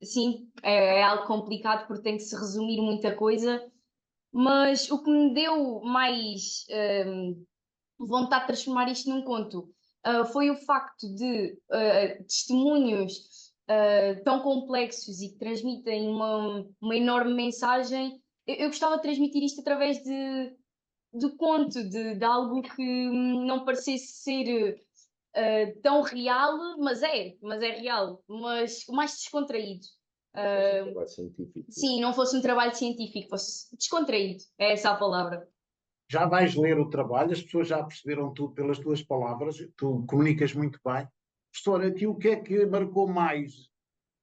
sim, é algo complicado porque tem que se resumir muita coisa. Mas o que me deu mais vontade de transformar isto num conto foi o facto de testemunhos tão complexos e que transmitem uma enorme mensagem. Eu gostava de transmitir isto através de conto, de algo que não parecesse ser tão real, mas é real, mas mais descontraído. Trabalho científico. Sim, não fosse um trabalho científico, fosse descontraído, é essa a palavra. Já vais ler o trabalho, as pessoas já perceberam tudo pelas tuas palavras, tu comunicas muito bem. Professora, aqui o que é que marcou mais?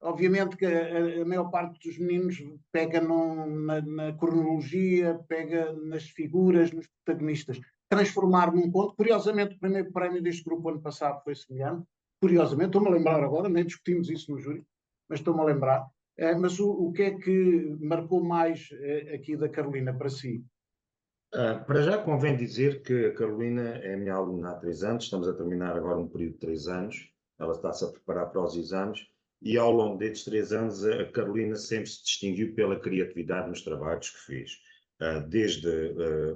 Obviamente que a maior parte dos meninos pega na cronologia, pega nas figuras, nos protagonistas. Transformar num conto. Curiosamente, o primeiro prémio deste grupo ano passado foi semelhante. Curiosamente, estou-me a lembrar agora, nem discutimos isso no júri, mas estou-me a lembrar. Mas o que é que marcou mais aqui da Carolina para si? Para já convém dizer que a Carolina é minha aluna há 3 anos, estamos a terminar agora um período de 3 anos, ela está-se a preparar para os exames, e ao longo destes 3 anos a Carolina sempre se distinguiu pela criatividade nos trabalhos que fez. Desde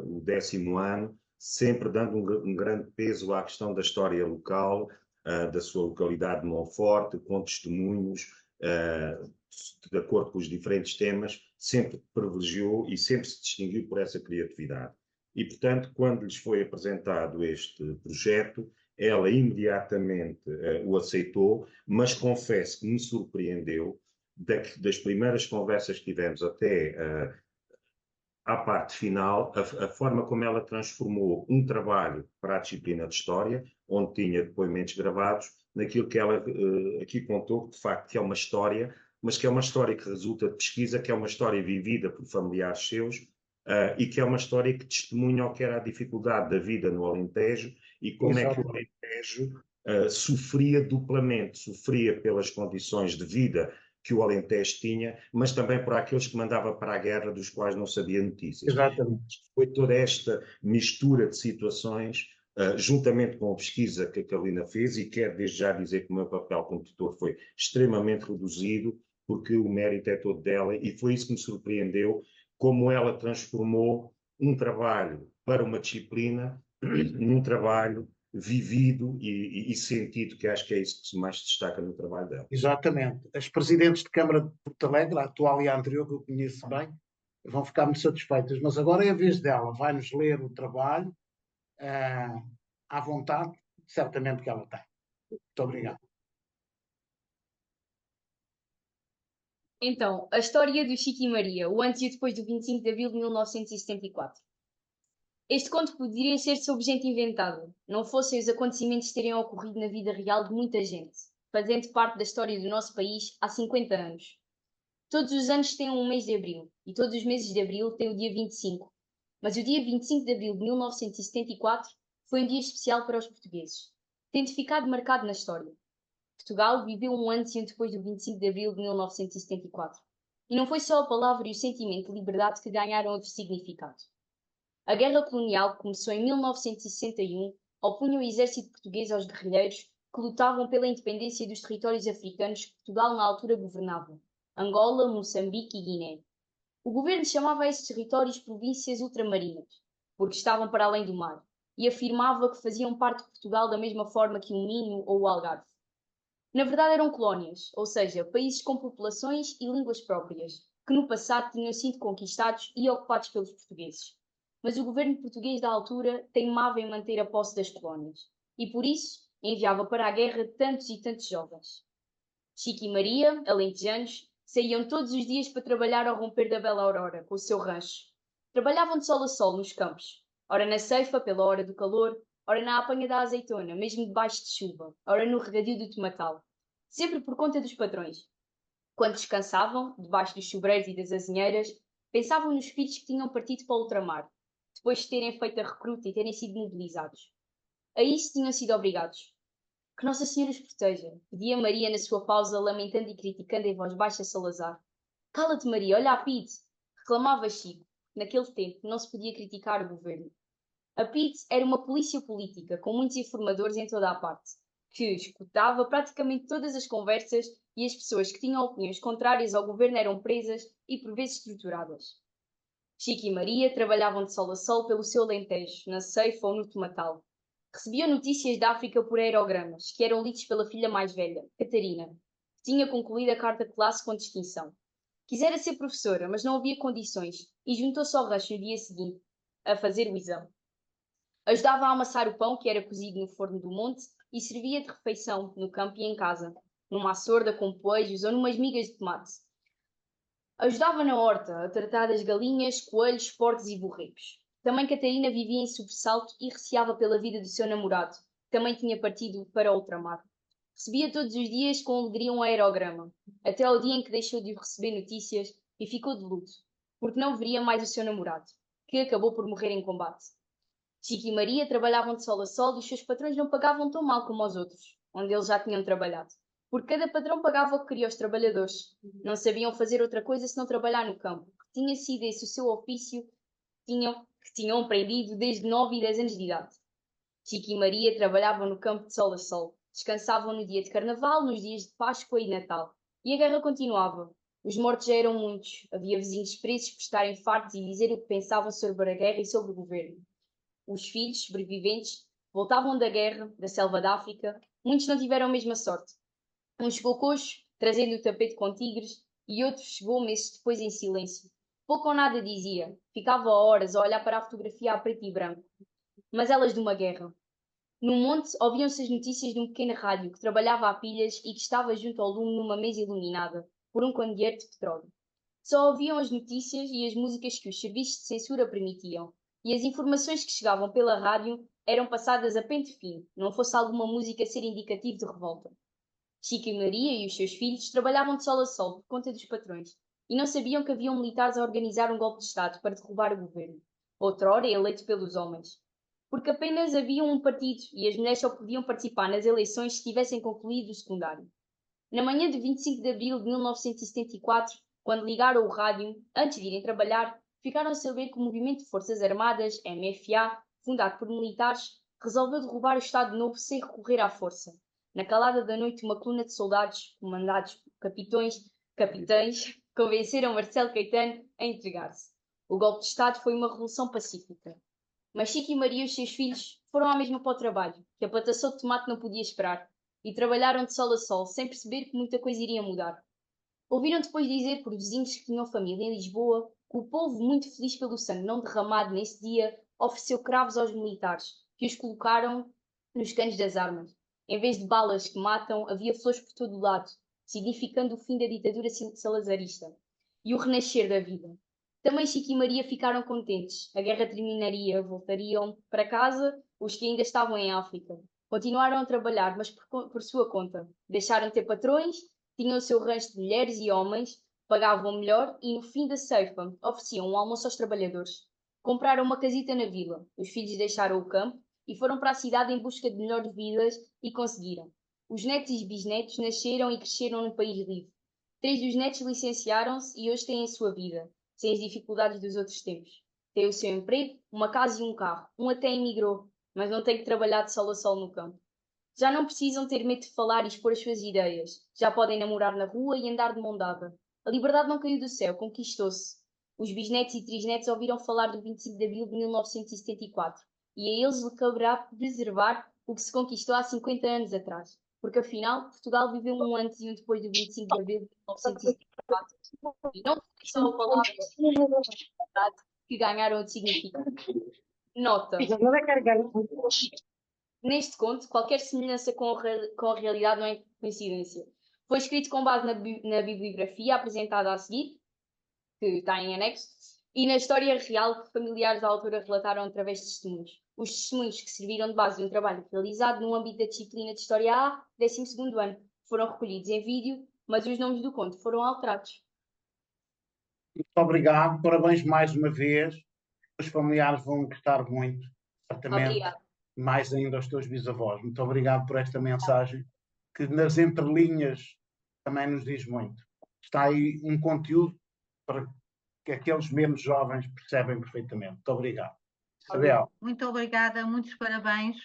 o 10º ano, sempre dando um grande peso à questão da história local, da sua localidade de Monforte, com testemunhos, de acordo com os diferentes temas, sempre privilegiou e sempre se distinguiu por essa criatividade. E, portanto, quando lhes foi apresentado este projeto, ela imediatamente o aceitou, mas confesso que me surpreendeu das primeiras conversas que tivemos até à parte final, a forma como ela transformou um trabalho para a disciplina de História, onde tinha depoimentos gravados, naquilo que ela aqui contou, que de facto é uma história, mas que é uma história que resulta de pesquisa, que é uma história vivida por familiares seus, e que é uma história que testemunha o que era a dificuldade da vida no Alentejo e como é que o Alentejo sofria duplamente, sofria pelas condições de vida que o Alentejo tinha, mas também por aqueles que mandava para a guerra, dos quais não sabia notícias. Exatamente. Foi toda esta mistura de situações, juntamente com a pesquisa que a Carolina fez, e quero desde já dizer que o meu papel como tutor foi extremamente reduzido, porque o mérito é todo dela, e foi isso que me surpreendeu, como ela transformou um trabalho para uma disciplina num trabalho vivido e sentido, que acho que é isso que se mais destaca no trabalho dela. Exatamente. As presidentes de Câmara de Porto Alegre, a atual e a anterior, que eu conheço bem, vão ficar muito satisfeitas, mas agora é a vez dela, vai-nos ler o trabalho à vontade, certamente que ela tem. Muito obrigado. Então, a história do Chico e Maria, o antes e depois do 25 de abril de 1974. Este conto poderia ser sobre gente inventada, não fossem os acontecimentos terem ocorrido na vida real de muita gente, fazendo parte da história do nosso país há 50 anos. Todos os anos têm um mês de abril, e todos os meses de abril têm o dia 25. Mas o dia 25 de abril de 1974 foi um dia especial para os portugueses, tendo ficado marcado na história. Portugal viveu um antes e um depois do 25 de abril de 1974. E não foi só a palavra e o sentimento de liberdade que ganharam outro significado. A Guerra Colonial começou em 1961, opunha o exército português aos guerrilheiros que lutavam pela independência dos territórios africanos que Portugal na altura governava, Angola, Moçambique e Guiné. O governo chamava esses territórios províncias ultramarinas, porque estavam para além do mar, e afirmava que faziam parte de Portugal da mesma forma que o Minho ou o Algarve. Na verdade eram colónias, ou seja, países com populações e línguas próprias, que no passado tinham sido conquistados e ocupados pelos portugueses. Mas o governo português da altura teimava em manter a posse das colónias, e por isso enviava para a guerra tantos e tantos jovens. Chico e Maria, alentejanos, saíam todos os dias para trabalhar ao romper da bela aurora, com o seu rancho. Trabalhavam de sol a sol nos campos, ora na ceifa pela hora do calor, ora na apanha da azeitona, mesmo debaixo de chuva, ora no regadio do tomatal, sempre por conta dos patrões. Quando descansavam, debaixo dos sobreiros e das azinheiras, pensavam nos filhos que tinham partido para o ultramar, depois de terem feito a recruta e terem sido mobilizados. A isso tinham sido obrigados. Que Nossa Senhora os proteja, pedia Maria na sua pausa, lamentando e criticando em voz baixa Salazar. Cala-te, Maria, olha a PIDE, reclamava Chico. Naquele tempo não se podia criticar o governo. A PIDE era uma polícia política, com muitos informadores em toda a parte, que escutava praticamente todas as conversas, e as pessoas que tinham opiniões contrárias ao governo eram presas e por vezes torturadas. Chico e Maria trabalhavam de sol a sol pelo seu Alentejo, na ceifa ou no tomatal, Recebia notícias da África por aerogramas, que eram lidos pela filha mais velha, Catarina, que tinha concluído a quarta classe com distinção. Quisera ser professora, mas não havia condições, e juntou-se ao rancho no dia seguinte, a fazer o exame. Ajudava a amassar o pão que era cozido no forno do monte e servia de refeição no campo e em casa, numa açorda com poejos ou numas migas de tomate. Ajudava na horta, a tratar das galinhas, coelhos, porcos e borregos. Também Catarina vivia em sobressalto e receava pela vida do seu namorado, que também tinha partido para ultramar. Recebia todos os dias com alegria um aerograma, até ao dia em que deixou de receber notícias e ficou de luto, porque não veria mais o seu namorado, que acabou por morrer em combate. Chico e Maria trabalhavam de sol a sol e os seus patrões não pagavam tão mal como os outros, onde eles já tinham trabalhado, porque cada patrão pagava o que queria aos trabalhadores. Não sabiam fazer outra coisa senão trabalhar no campo, que tinha sido esse o seu ofício que tinham aprendido desde 9 e 10 anos de idade. Chico e Maria trabalhavam no campo de sol a sol, descansavam no dia de Carnaval, nos dias de Páscoa e Natal. E a guerra continuava. Os mortos já eram muitos, havia vizinhos presos por estarem fartos e dizer o que pensavam sobre a guerra e sobre o governo. Os filhos, sobreviventes, voltavam da guerra, da selva da África. Muitos não tiveram a mesma sorte. Um chegou coxo, trazendo o tapete com tigres, e outro chegou meses depois em silêncio. Pouco ou nada dizia, ficava horas a olhar para a fotografia a preto e branco. Mas elas de uma guerra. No monte ouviam-se as notícias de um pequeno rádio que trabalhava a pilhas e que estava junto ao lume numa mesa iluminada por um candeeiro de petróleo. Só ouviam as notícias e as músicas que os serviços de censura permitiam, e as informações que chegavam pela rádio eram passadas a pente fino, não fosse alguma música ser indicativo de revolta. Chico e Maria e os seus filhos trabalhavam de sol a sol por conta dos patrões, e não sabiam que haviam militares a organizar um golpe de Estado para derrubar o governo, outrora eleito pelos homens. Porque apenas havia um partido e as mulheres só podiam participar nas eleições se tivessem concluído o secundário. Na manhã de 25 de abril de 1974, quando ligaram o rádio, antes de irem trabalhar, ficaram a saber que o Movimento de Forças Armadas, MFA, fundado por militares, resolveu derrubar o Estado Novo sem recorrer à força. Na calada da noite, uma coluna de soldados, comandados por capitães, convenceram Marcelo Caetano a entregar-se. O golpe de Estado foi uma revolução pacífica. Mas Chico e Maria e os seus filhos foram à mesma para o trabalho, que a plantação de tomate não podia esperar, e trabalharam de sol a sol, sem perceber que muita coisa iria mudar. Ouviram depois dizer por vizinhos que tinham família em Lisboa que o povo, muito feliz pelo sangue não derramado nesse dia, ofereceu cravos aos militares, que os colocaram nos canos das armas. Em vez de balas que matam, havia flores por todo o lado, significando o fim da ditadura salazarista e o renascer da vida. Também Chico e Maria ficaram contentes. A guerra terminaria, voltariam para casa os que ainda estavam em África. Continuaram a trabalhar, mas por sua conta. Deixaram de ter patrões, tinham o seu rancho de mulheres e homens, pagavam melhor e no fim da ceifa ofereciam um almoço aos trabalhadores. Compraram uma casita na vila. Os filhos deixaram o campo e foram para a cidade em busca de melhores vidas e conseguiram. Os netos e bisnetos nasceram e cresceram num país livre. 3 dos netos licenciaram-se e hoje têm a sua vida, sem as dificuldades dos outros tempos. Tem o seu emprego, uma casa e um carro. Um até emigrou, mas não tem que trabalhar de sol a sol no campo. Já não precisam ter medo de falar e expor as suas ideias. Já podem namorar na rua e andar de mão dada. A liberdade não caiu do céu, conquistou-se. Os bisnetos e trisnetos ouviram falar do 25 de abril de 1974 e a eles lhe caberá preservar o que se conquistou há 50 anos atrás. Porque afinal, Portugal viveu um antes e um depois do 25 de abril de 1974 e não foi só palavras que ganharam de significado. Nota. Neste conto, qualquer semelhança com a realidade não é coincidência. Foi escrito com base na bibliografia apresentada a seguir, que está em anexo, e na história real que familiares da autora relataram através de testemunhos. Os testemunhos que serviram de base de um trabalho realizado no âmbito da disciplina de História A, 12º ano, foram recolhidos em vídeo, mas os nomes do conto foram alterados. Muito obrigado, parabéns mais uma vez. Os familiares vão gostar muito, certamente. Obrigada. Mais ainda aos teus bisavós. Muito obrigado por esta mensagem, que nas entrelinhas também nos diz muito. Está aí um conteúdo para que aqueles mesmos jovens percebem perfeitamente. Muito obrigado. Isabel. Muito obrigada, muitos parabéns.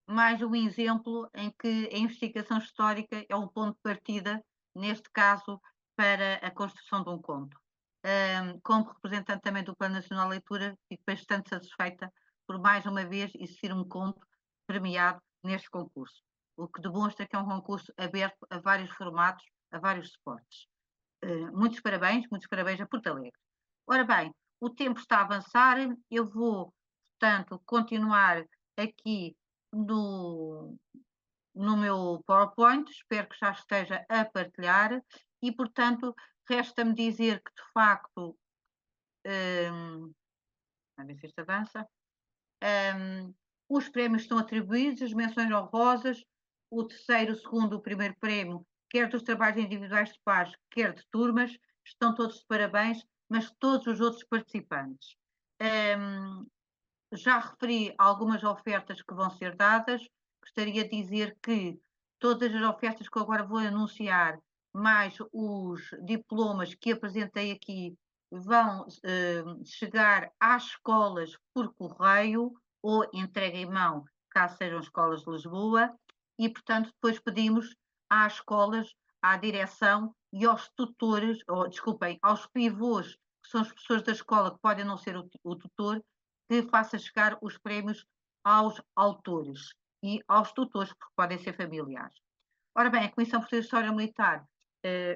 Mais um exemplo em que a investigação histórica é um ponto de partida, neste caso, para a construção de um conto. Como representante também do Plano Nacional de Leitura, fico bastante satisfeita por mais uma vez existir um conto premiado neste concurso, o que demonstra que é um concurso aberto a vários formatos, a vários suportes. Muitos parabéns a Porto Alegre. Ora bem, o tempo está a avançar, eu vou, portanto, continuar aqui no meu PowerPoint, espero que já esteja a partilhar e, portanto, resta-me dizer que, de facto, a ver se isto avança, os prémios estão atribuídos, as menções honrosas, o terceiro, o segundo, o primeiro prémio, quer dos trabalhos individuais de pares, quer de turmas, estão todos de parabéns, mas todos os outros participantes. Já referi algumas ofertas que vão ser dadas, gostaria de dizer que todas as ofertas que eu agora vou anunciar, mais os diplomas que apresentei aqui, vão chegar às escolas por correio ou entrega em mão, caso sejam escolas de Lisboa, e, portanto, depois pedimos às escolas, à direção e aos tutores, ou, desculpem, aos pivôs, que são as pessoas da escola que podem não ser o tutor, que faça chegar os prémios aos autores e aos tutores, porque podem ser familiares. Ora bem, a Comissão Portuguesa de História Militar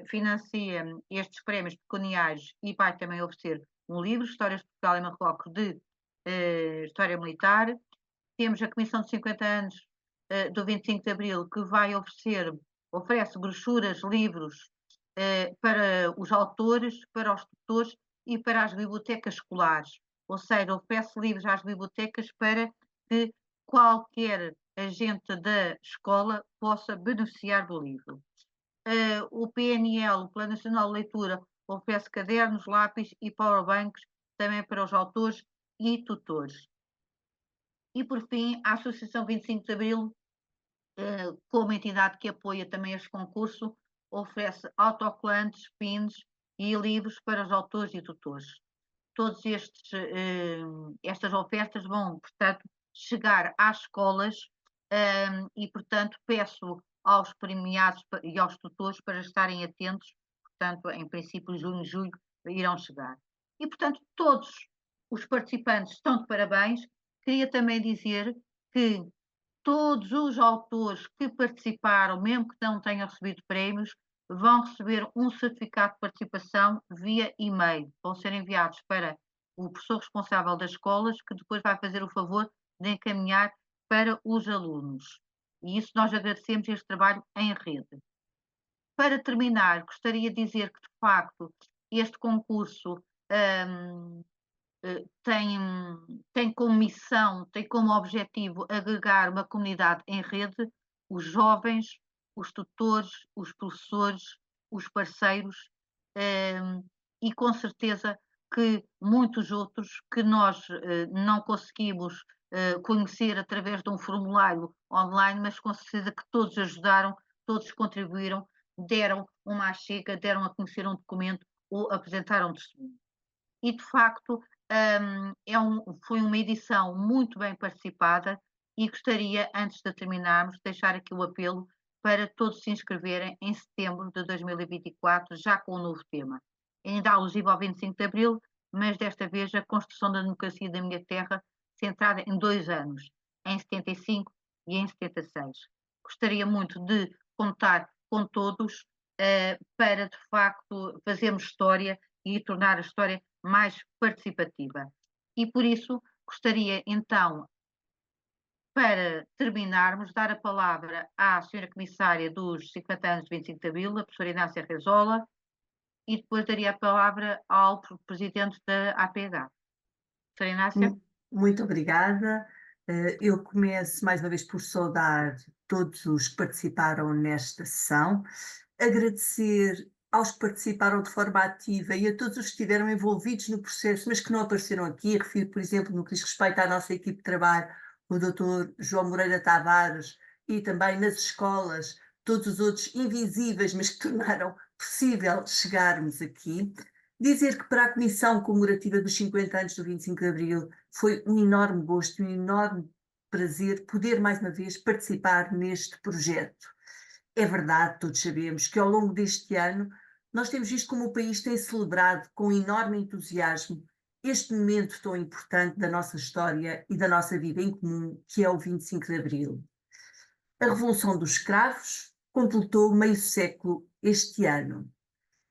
financia estes prémios pecuniários e vai também oferecer um livro, Histórias de Portugal e Marrocos, de História Militar. Temos a Comissão de 50 anos do 25 de Abril, que vai oferece brochuras, livros para os autores, para os tutores e para as bibliotecas escolares. Ou seja, oferece livros às bibliotecas para que qualquer agente da escola possa beneficiar do livro. O PNL, o Plano Nacional de Leitura, oferece cadernos, lápis e powerbanks também para os autores e tutores. E, por fim, a Associação 25 de Abril, como entidade que apoia também este concurso, oferece autocolantes, pins e livros para os autores e tutores. Todas estas ofertas vão, portanto, chegar às escolas e, portanto, peço aos premiados e aos tutores para estarem atentos, portanto, em princípio, junho e julho irão chegar. E, portanto, todos os participantes estão de parabéns. Queria também dizer que todos os autores que participaram, mesmo que não tenham recebido prémios, vão receber um certificado de participação via e-mail. Vão ser enviados para o professor responsável das escolas, que depois vai fazer o favor de encaminhar para os alunos. E isso nós agradecemos este trabalho em rede. Para terminar, gostaria de dizer que, de facto, este concurso tem como missão, tem como objetivo agregar uma comunidade em rede, os jovens, os tutores, os professores, os parceiros e com certeza que muitos outros que nós não conseguimos conhecer através de um formulário online, mas com certeza que todos ajudaram, todos contribuíram, deram uma achega, deram a conhecer um documento ou apresentaram um testemunho. E de facto foi uma edição muito bem participada e gostaria, antes de terminarmos, de deixar aqui o apelo para todos se inscreverem em setembro de 2024, já com um novo tema. Ainda alusivo ao 25 de Abril, mas desta vez a construção da democracia da minha terra, centrada em 2 anos, em 75 e em 76. Gostaria muito de contar com todos para, de facto, fazermos história e tornar a história mais participativa. E por isso gostaria então, para terminarmos, dar a palavra à senhora comissária dos 50 anos de 25 de Abril, a professora Inácia Rezola, e depois daria a palavra ao presidente da APH. Professora Inácia? Muito obrigada. Eu começo mais uma vez por saudar todos os que participaram nesta sessão, agradecer aos que participaram de forma ativa e a todos os que estiveram envolvidos no processo, mas que não apareceram aqui. Refiro, por exemplo, no que diz respeito à nossa equipe de trabalho, o Dr. João Moreira Tavares e também nas escolas, todos os outros invisíveis, mas que tornaram possível chegarmos aqui. Dizer que para a Comissão Comemorativa dos 50 anos do 25 de Abril foi um enorme gosto, um enorme prazer poder mais uma vez participar neste projeto. É verdade, todos sabemos que ao longo deste ano nós temos visto como o país tem celebrado com enorme entusiasmo este momento tão importante da nossa história e da nossa vida em comum, que é o 25 de Abril. A Revolução dos Escravos completou meio século este ano.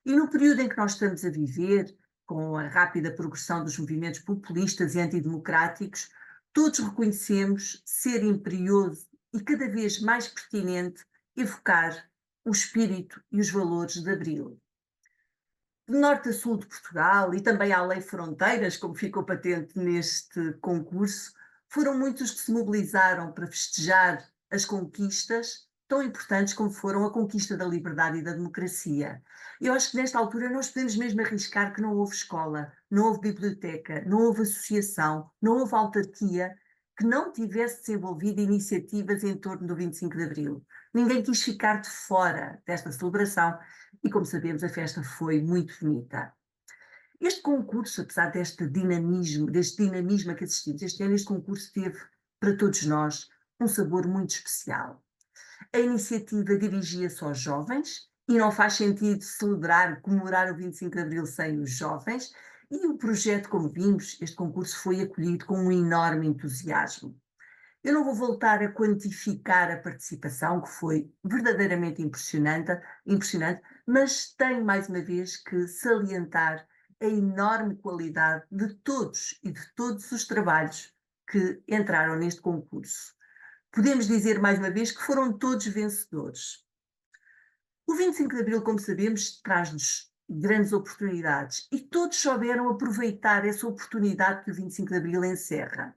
E no período em que nós estamos a viver, com a rápida progressão dos movimentos populistas e antidemocráticos, todos reconhecemos ser imperioso e cada vez mais pertinente evocar o espírito e os valores de Abril. De norte a sul de Portugal e também além fronteiras, como ficou patente neste concurso, foram muitos que se mobilizaram para festejar as conquistas tão importantes como foram a conquista da liberdade e da democracia. Eu acho que nesta altura nós podemos mesmo arriscar que não houve escola, não houve biblioteca, não houve associação, não houve autarquia que não tivesse desenvolvido iniciativas em torno do 25 de Abril. Ninguém quis ficar de fora desta celebração e, como sabemos, a festa foi muito bonita. Este concurso, apesar deste dinamismo a que assistimos este ano, este concurso teve, para todos nós, um sabor muito especial. A iniciativa dirigia-se aos jovens e não faz sentido comemorar o 25 de Abril sem os jovens, e o projeto, como vimos, este concurso foi acolhido com um enorme entusiasmo. Eu não vou voltar a quantificar a participação, que foi verdadeiramente impressionante, mas tenho mais uma vez que salientar a enorme qualidade de todos e de todos os trabalhos que entraram neste concurso. Podemos dizer mais uma vez que foram todos vencedores. O 25 de Abril, como sabemos, traz-nos grandes oportunidades e todos souberam aproveitar essa oportunidade que o 25 de Abril encerra.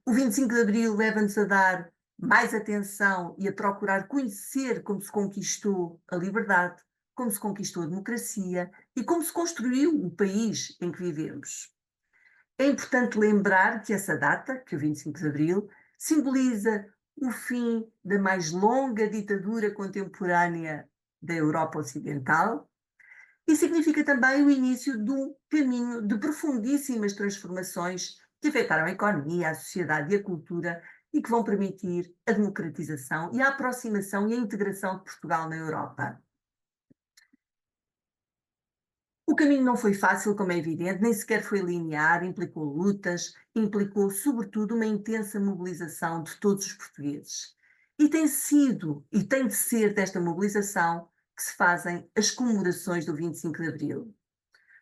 O 25 de Abril leva-nos a dar mais atenção e a procurar conhecer como se conquistou a liberdade, como se conquistou a democracia e como se construiu o país em que vivemos. É importante lembrar que essa data, que é o 25 de Abril, simboliza o fim da mais longa ditadura contemporânea da Europa Ocidental e significa também o início de um caminho de profundíssimas transformações que afetaram a economia, a sociedade e a cultura e que vão permitir a democratização e a aproximação e a integração de Portugal na Europa. O caminho não foi fácil, como é evidente, nem sequer foi linear, implicou lutas, implicou, sobretudo, uma intensa mobilização de todos os portugueses. E tem sido, e tem de ser desta mobilização, que se fazem as comemorações do 25 de Abril.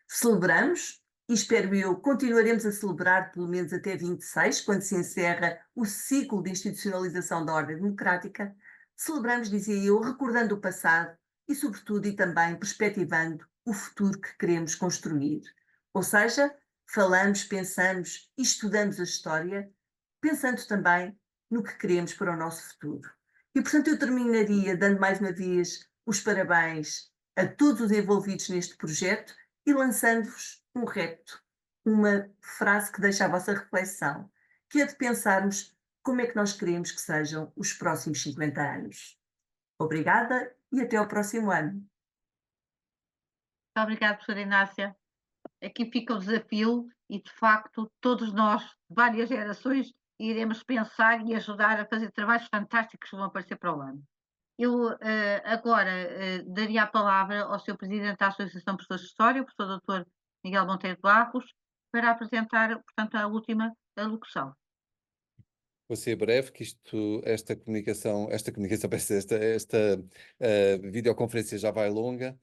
Celebramos, e espero eu, continuaremos a celebrar pelo menos até 26, quando se encerra o ciclo de institucionalização da ordem democrática. Celebramos, dizia eu, recordando o passado e, sobretudo, e também perspectivando o futuro que queremos construir. Ou seja, falamos, pensamos e estudamos a história, pensando também no que queremos para o nosso futuro. E, portanto, eu terminaria dando mais uma vez os parabéns a todos os envolvidos neste projeto e lançando-vos um repto, uma frase que deixa a vossa reflexão, que é de pensarmos como é que nós queremos que sejam os próximos 50 anos. Obrigada e até ao próximo ano. Muito obrigada, professora Inácia. Aqui fica o desafio e, de facto, todos nós, várias gerações, iremos pensar e ajudar a fazer trabalhos fantásticos que vão aparecer para o ano. Eu agora daria a palavra ao Sr. Presidente da Associação de Professores de História, o professor Dr. Miguel Monteiro de Barros, para apresentar, portanto, a última alocução. Vou ser breve, que esta videoconferência já vai longa.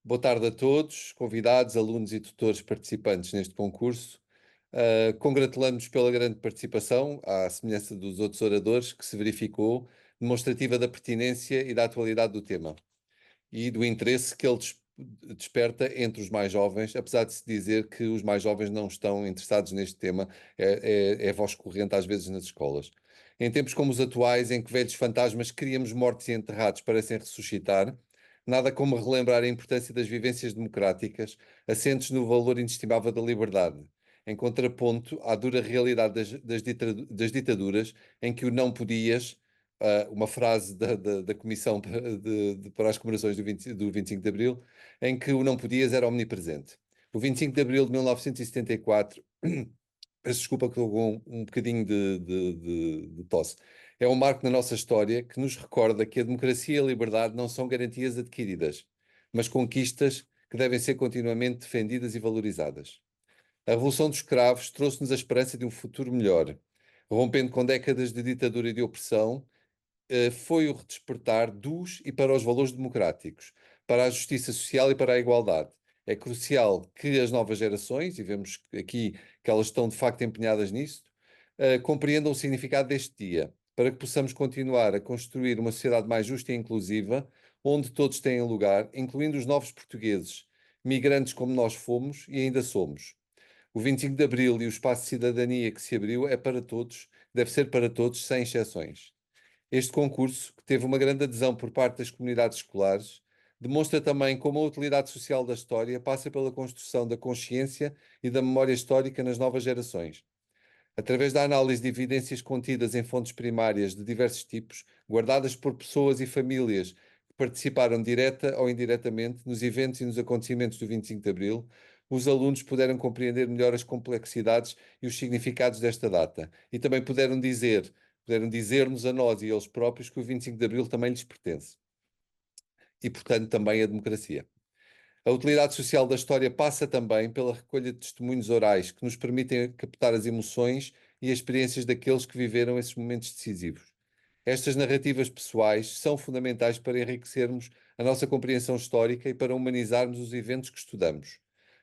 Boa tarde a todos, convidados, alunos e tutores participantes neste concurso. Congratulamos-nos pela grande participação, à semelhança dos outros oradores, que se verificou, demonstrativa da pertinência e da atualidade do tema e do interesse que ele desperta entre os mais jovens, apesar de se dizer que os mais jovens não estão interessados neste tema, é voz corrente às vezes nas escolas. Em tempos como os atuais, em que velhos fantasmas criamos mortos e enterrados parecem ressuscitar, nada como relembrar a importância das vivências democráticas, assentes no valor inestimável da liberdade, em contraponto à dura realidade das ditaduras, em que o não podias, uma frase da Comissão para as comemorações do 25 de Abril, em que o não podias era omnipresente. O 25 de Abril de 1974, peço desculpa que estou com um bocadinho de tosse, é um marco na nossa história que nos recorda que a democracia e a liberdade não são garantias adquiridas, mas conquistas que devem ser continuamente defendidas e valorizadas. A Revolução dos Cravos trouxe-nos a esperança de um futuro melhor. Rompendo com décadas de ditadura e de opressão, foi o redespertar dos e para os valores democráticos, para a justiça social e para a igualdade. É crucial que as novas gerações, e vemos aqui que elas estão de facto empenhadas nisso, compreendam o significado deste dia, para que possamos continuar a construir uma sociedade mais justa e inclusiva, onde todos têm lugar, incluindo os novos portugueses, migrantes como nós fomos e ainda somos. O 25 de Abril e o espaço de cidadania que se abriu é para todos, deve ser para todos, sem exceções. Este concurso, que teve uma grande adesão por parte das comunidades escolares, demonstra também como a utilidade social da história passa pela construção da consciência e da memória histórica nas novas gerações. Através da análise de evidências contidas em fontes primárias de diversos tipos, guardadas por pessoas e famílias que participaram direta ou indiretamente nos eventos e nos acontecimentos do 25 de Abril, os alunos puderam compreender melhor as complexidades e os significados desta data e também puderam dizer-nos a nós e eles próprios que o 25 de Abril também lhes pertence. E, portanto, também a democracia. A utilidade social da história passa também pela recolha de testemunhos orais que nos permitem captar as emoções e as experiências daqueles que viveram esses momentos decisivos. Estas narrativas pessoais são fundamentais para enriquecermos a nossa compreensão histórica e para humanizarmos os eventos que estudamos.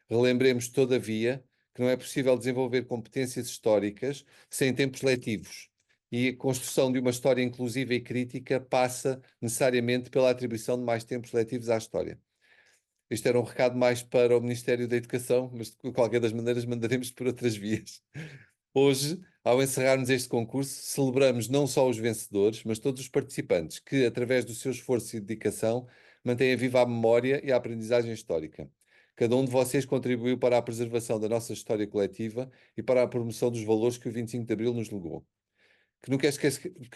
Relembremos, todavia, que não é possível desenvolver competências históricas sem tempos letivos. E a construção de uma história inclusiva e crítica passa necessariamente pela atribuição de mais tempos letivos à história. Este era um recado mais para o Ministério da Educação, mas de qualquer das maneiras mandaremos por outras vias. Hoje, ao encerrarmos este concurso, celebramos não só os vencedores, mas todos os participantes que, através do seu esforço e dedicação, mantêm viva a memória e a aprendizagem histórica. Cada um de vocês contribuiu para a preservação da nossa história coletiva e para a promoção dos valores que o 25 de Abril nos legou. Que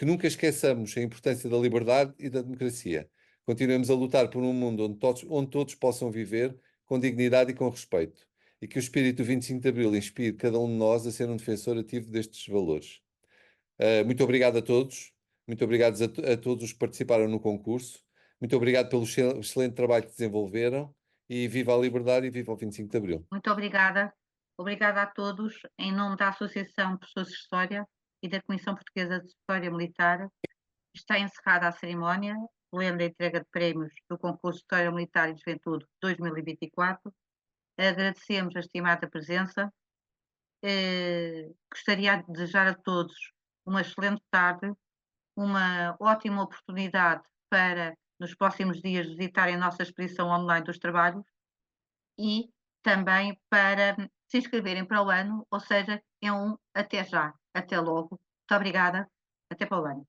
nunca esqueçamos a importância da liberdade e da democracia. Continuemos a lutar por um mundo onde todos possam viver com dignidade e com respeito. E que o espírito do 25 de Abril inspire cada um de nós a ser um defensor ativo destes valores. Muito obrigado a todos. Muito obrigado a todos os que participaram no concurso. Muito obrigado pelo excelente trabalho que desenvolveram. E viva a liberdade e viva o 25 de Abril. Muito obrigada. Obrigada a todos, em nome da Associação de Pessoas de História e da Comissão Portuguesa de História Militar. Está encerrada a cerimónia, solene entrega de prémios do concurso de História Militar e Juventude 2024. Agradecemos a estimada presença. Gostaria de desejar a todos uma excelente tarde, uma ótima oportunidade para, nos próximos dias, visitarem a nossa exposição online dos trabalhos e também para se inscreverem para o ano, ou seja, é um até já, até logo. Muito obrigada, até para o ano.